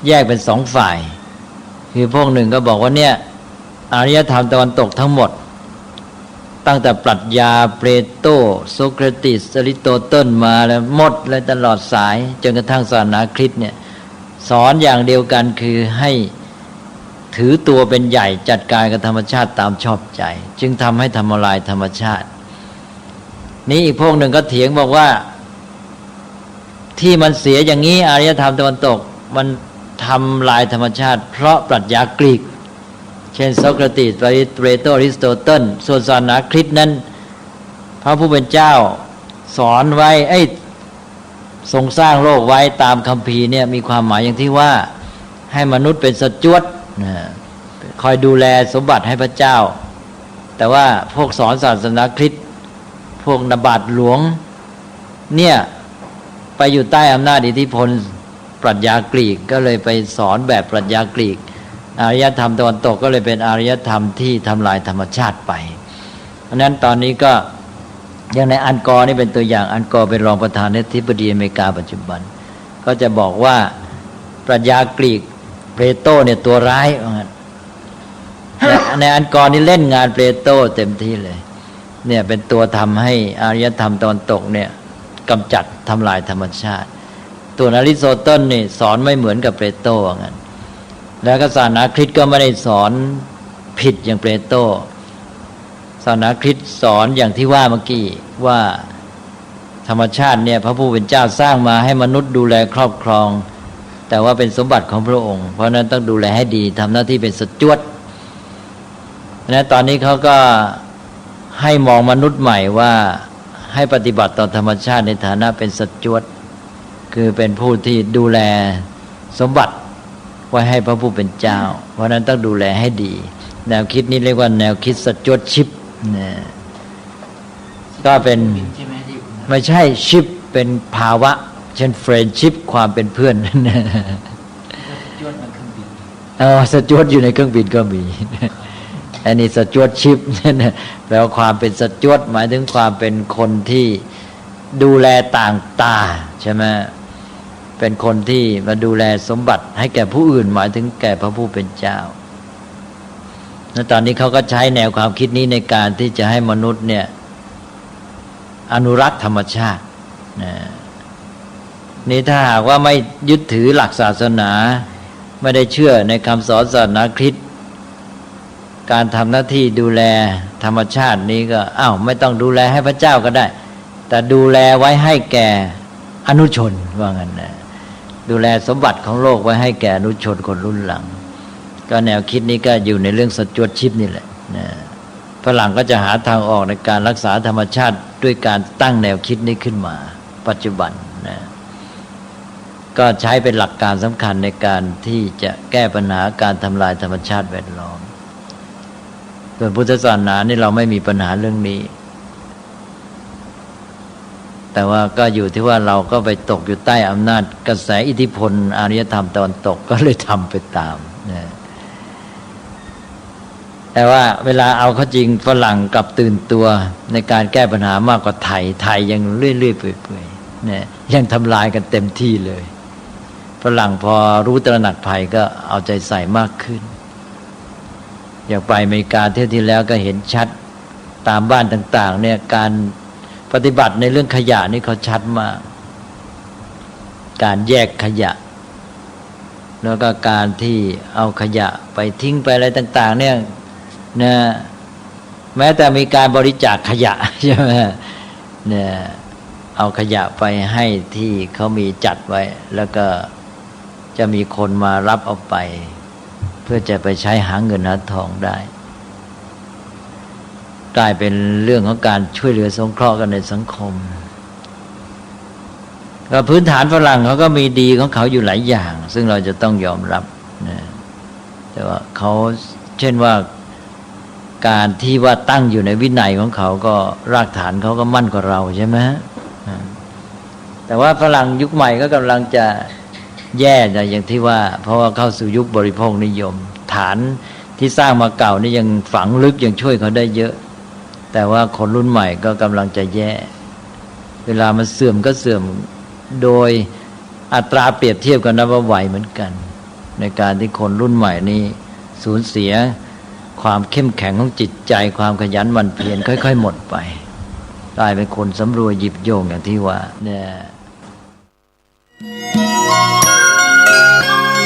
แยกเป็นสองฝ่ายคือพวกหนึ่งก็บอกว่าเนี่ยอารยธรรมตะวันตกทั้งหมดตั้งแต่ปรัชญาเปโตรโซเครติสอริสโตเติลมาแล้วหมดเลยตลอดสายจนกระทั่งศาสนาคริสต์เนี่ยสอนอย่างเดียวกันคือให้ถือตัวเป็นใหญ่จัดการกับธรรมชาติตามชอบใจจึงทำให้ทำลายธรรมชาตินี้อีกพวกหนึ่งก็เถียงบอกว่าที่มันเสียอย่างนี้อารยธรรมตะวันตกมันทำลายธรรมชาติเพราะปรัชญากรีกเช่นโซเครติสเปโตรอริสโตเติลส่วนศาสนาคริสต์นั้นพระผู้เป็นเจ้าสอนไว้ทรงสร้างโลกไว้ตามคัมภีร์เนี่ยมีความหมายอย่างที่ว่าให้มนุษย์เป็นสจวดคอยดูแลสมบัติให้พระเจ้าแต่ว่าพวกสอนศาสนาคริสต์พวกนบาตหลวงเนี่ยไปอยู่ใต้อำนาจอิทธิพลปรัชญากรีกก็เลยไปสอนแบบปรัชญากรีกอารยธรรมตะวันตกก็เลยเป็นอารยธรรมที่ทำลายธรรมชาติไปเพราะนั้นตอนนี้ก็อย่างในอันกอร์นี่เป็นตัวอย่างอันกอร์เป็นรองประธานาธิบดีอเมริกาปัจจุบันก็จะบอกว่าปรัชญากรีกเพลโตเนี่ยตัวร้ายในอันกอร์นี่เล่นงานเพลโตเต็มที่เลยเนี่ยเป็นตัวทำให้อารยธรรมตะวันตกเนี่ยกำจัดทำลายธรรมชาติตัวอริสโตเติลนี่สอนไม่เหมือนกับเพลโตงั้นแล้วก็ศาสนาคริสต์ก็ไม่ได้สอนผิดอย่างเพลโตศาสนาคริสต์สอนอย่างที่ว่าเมื่อกี้ว่าธรรมชาติเนี่ยพระผู้เป็นเจ้าสร้างมาให้มนุษย์ดูแลครอบครองแต่ว่าเป็นสมบัติของพระองค์เพราะนั้นต้องดูแลให้ดีทำหน้าที่เป็นสจวดนะตอนนี้เขาก็ให้มองมนุษย์ใหม่ว่าให้ปฏิบัติต่อธรรมชาติในฐานะเป็นสจวดคือเป็นผู้ที่ดูแลสมบัติไว้ให้พระผู้เป็นเจ้าเพราะนั้นต้องดูแลให้ดีแนวคิดนี้เรียกว่าแนวคิดสจวดชิปนะก็เป็นไม่ใช่ชิปเป็นภาวะเช่นเฟรนชิปความเป็นเพื่อนสจวดอยู่ในเครื่องบินก็มีอันนี้สจวดชิปแปลว่าความเป็นสจวดหมายถึงความเป็นคนที่ดูแลต่างตาใช่ไหมเป็นคนที่มาดูแลสมบัติให้แก่ผู้อื่นหมายถึงแก่พระผู้เป็นเจ้าและตอนนี้เขาก็ใช้แนวความคิดนี้ในการที่จะให้มนุษย์เนี่ยอนุรักษ์ธรรมชาตินี่ถ้าหากว่าไม่ยึดถือหลักศาสนา ไม่ได้เชื่อในคำสอนศาสนาคริสต์การทำหน้าที่ดูแลธรรมชาตินี้ก็ไม่ต้องดูแลให้พระเจ้าก็ได้แต่ดูแลไว้ให้แก่อนุชนว่างั้นนะดูแลสมบัติของโลกไว้ให้แก่อนุชนคนรุ่นหลังก็แนวคิดนี้ก็อยู่ในเรื่องสจวตชิพนี่แหละนะฝรั่งก็จะหาทางออกในการรักษาธรรมชาติด้วยการตั้งแนวคิดนี้ขึ้นมาปัจจุบันนะก็ใช้เป็นหลักการสำคัญในการที่จะแก้ปัญหาการทำลายธรรมชาติแวดล้อมส่วนพุทธศาสนานี่เราไม่มีปัญหาเรื่องนี้แต่ว่าก็อยู่ที่ว่าเราก็ไปตกอยู่ใต้อำนาจกระแสอิทธิพลอารยธรรมตะวันตกก็เลยทำไปตามนะแต่ว่าเวลาเอาเข้าจริงฝรั่งกลับตื่นตัวในการแก้ปัญหามากกว่าไทยยังเรื่อยๆเปื่อยๆนะยังทำลายกันเต็มที่เลยฝรั่งพอรู้ตระหนักภัยก็เอาใจใส่มากขึ้นอยากไปอเมริกาเที่ยวที่แล้วก็เห็นชัดตามบ้านต่างๆเนี่ยการปฏิบัติในเรื่องขยะนี่เขาชัดมากการแยกขยะแล้วก็การที่เอาขยะไปทิ้งไปอะไรต่างๆเนี่ยนะแม้แต่มีการบริจาคขยะใช่ไหมเนี่ยเอาขยะไปให้ที่เขามีจัดไว้แล้วก็จะมีคนมารับเอาไปเพื่อจะไปใช้หาเงินหาทองได้กลายเป็นเรื่องของการช่วยเหลือสงเคราะห์กันในสังคมก็พื้นฐานฝรั่งเขาก็มีดีของเขาอยู่หลายอย่างซึ่งเราจะต้องยอมรับนะแต่ว่าเขาเช่นว่าการที่ว่าตั้งอยู่ในวินัยของเขาก็รากฐานเขาก็มั่นกว่าเราใช่ไหมแต่ว่าฝรั่งยุคใหม่ก็กำลังจะแย่อย่างที่ว่าเพราะว่าเข้าสู่ยุคบริโภคนิยมฐานที่สร้างมาเก่านี่ยังฝังลึกยังช่วยเขาได้เยอะแต่ว่าคนรุ่นใหม่ก็กำลังจะแย่เวลามันเสื่อมก็เสื่อมโดยอัตราเปรียบเทียบกันนะว่าไหวเหมือนกันในการที่คนรุ่นใหม่นี้สูญเสียความเข้มแข็งของจิตใจความขยันหมั่นเพียรค่อยๆหมดไปกลายเป็นคนสำรวยหยิบโยงอย่างที่ว่าเนี่ย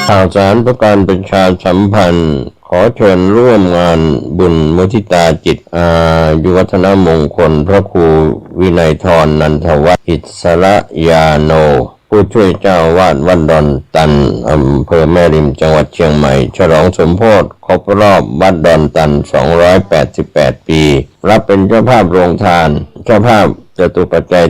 ข่าวสารประการประชาสัมพันธ์ขอเชิญร่วมงานบุญมุทิตาจิตอายุวัฒนมงคลพระครูวินัยธรนันทวัฒน์อิสระยาโนผู้ช่วยเจ้าวาดวัดดอนตันอำเภอแม่ริมจังหวัดเชียงใหม่ฉลองสมโภชครบรอบวัดดอนตัน288 ปีรับเป็นเจ้าภาพโรงทานเจ้าภาพจตุปัจจัย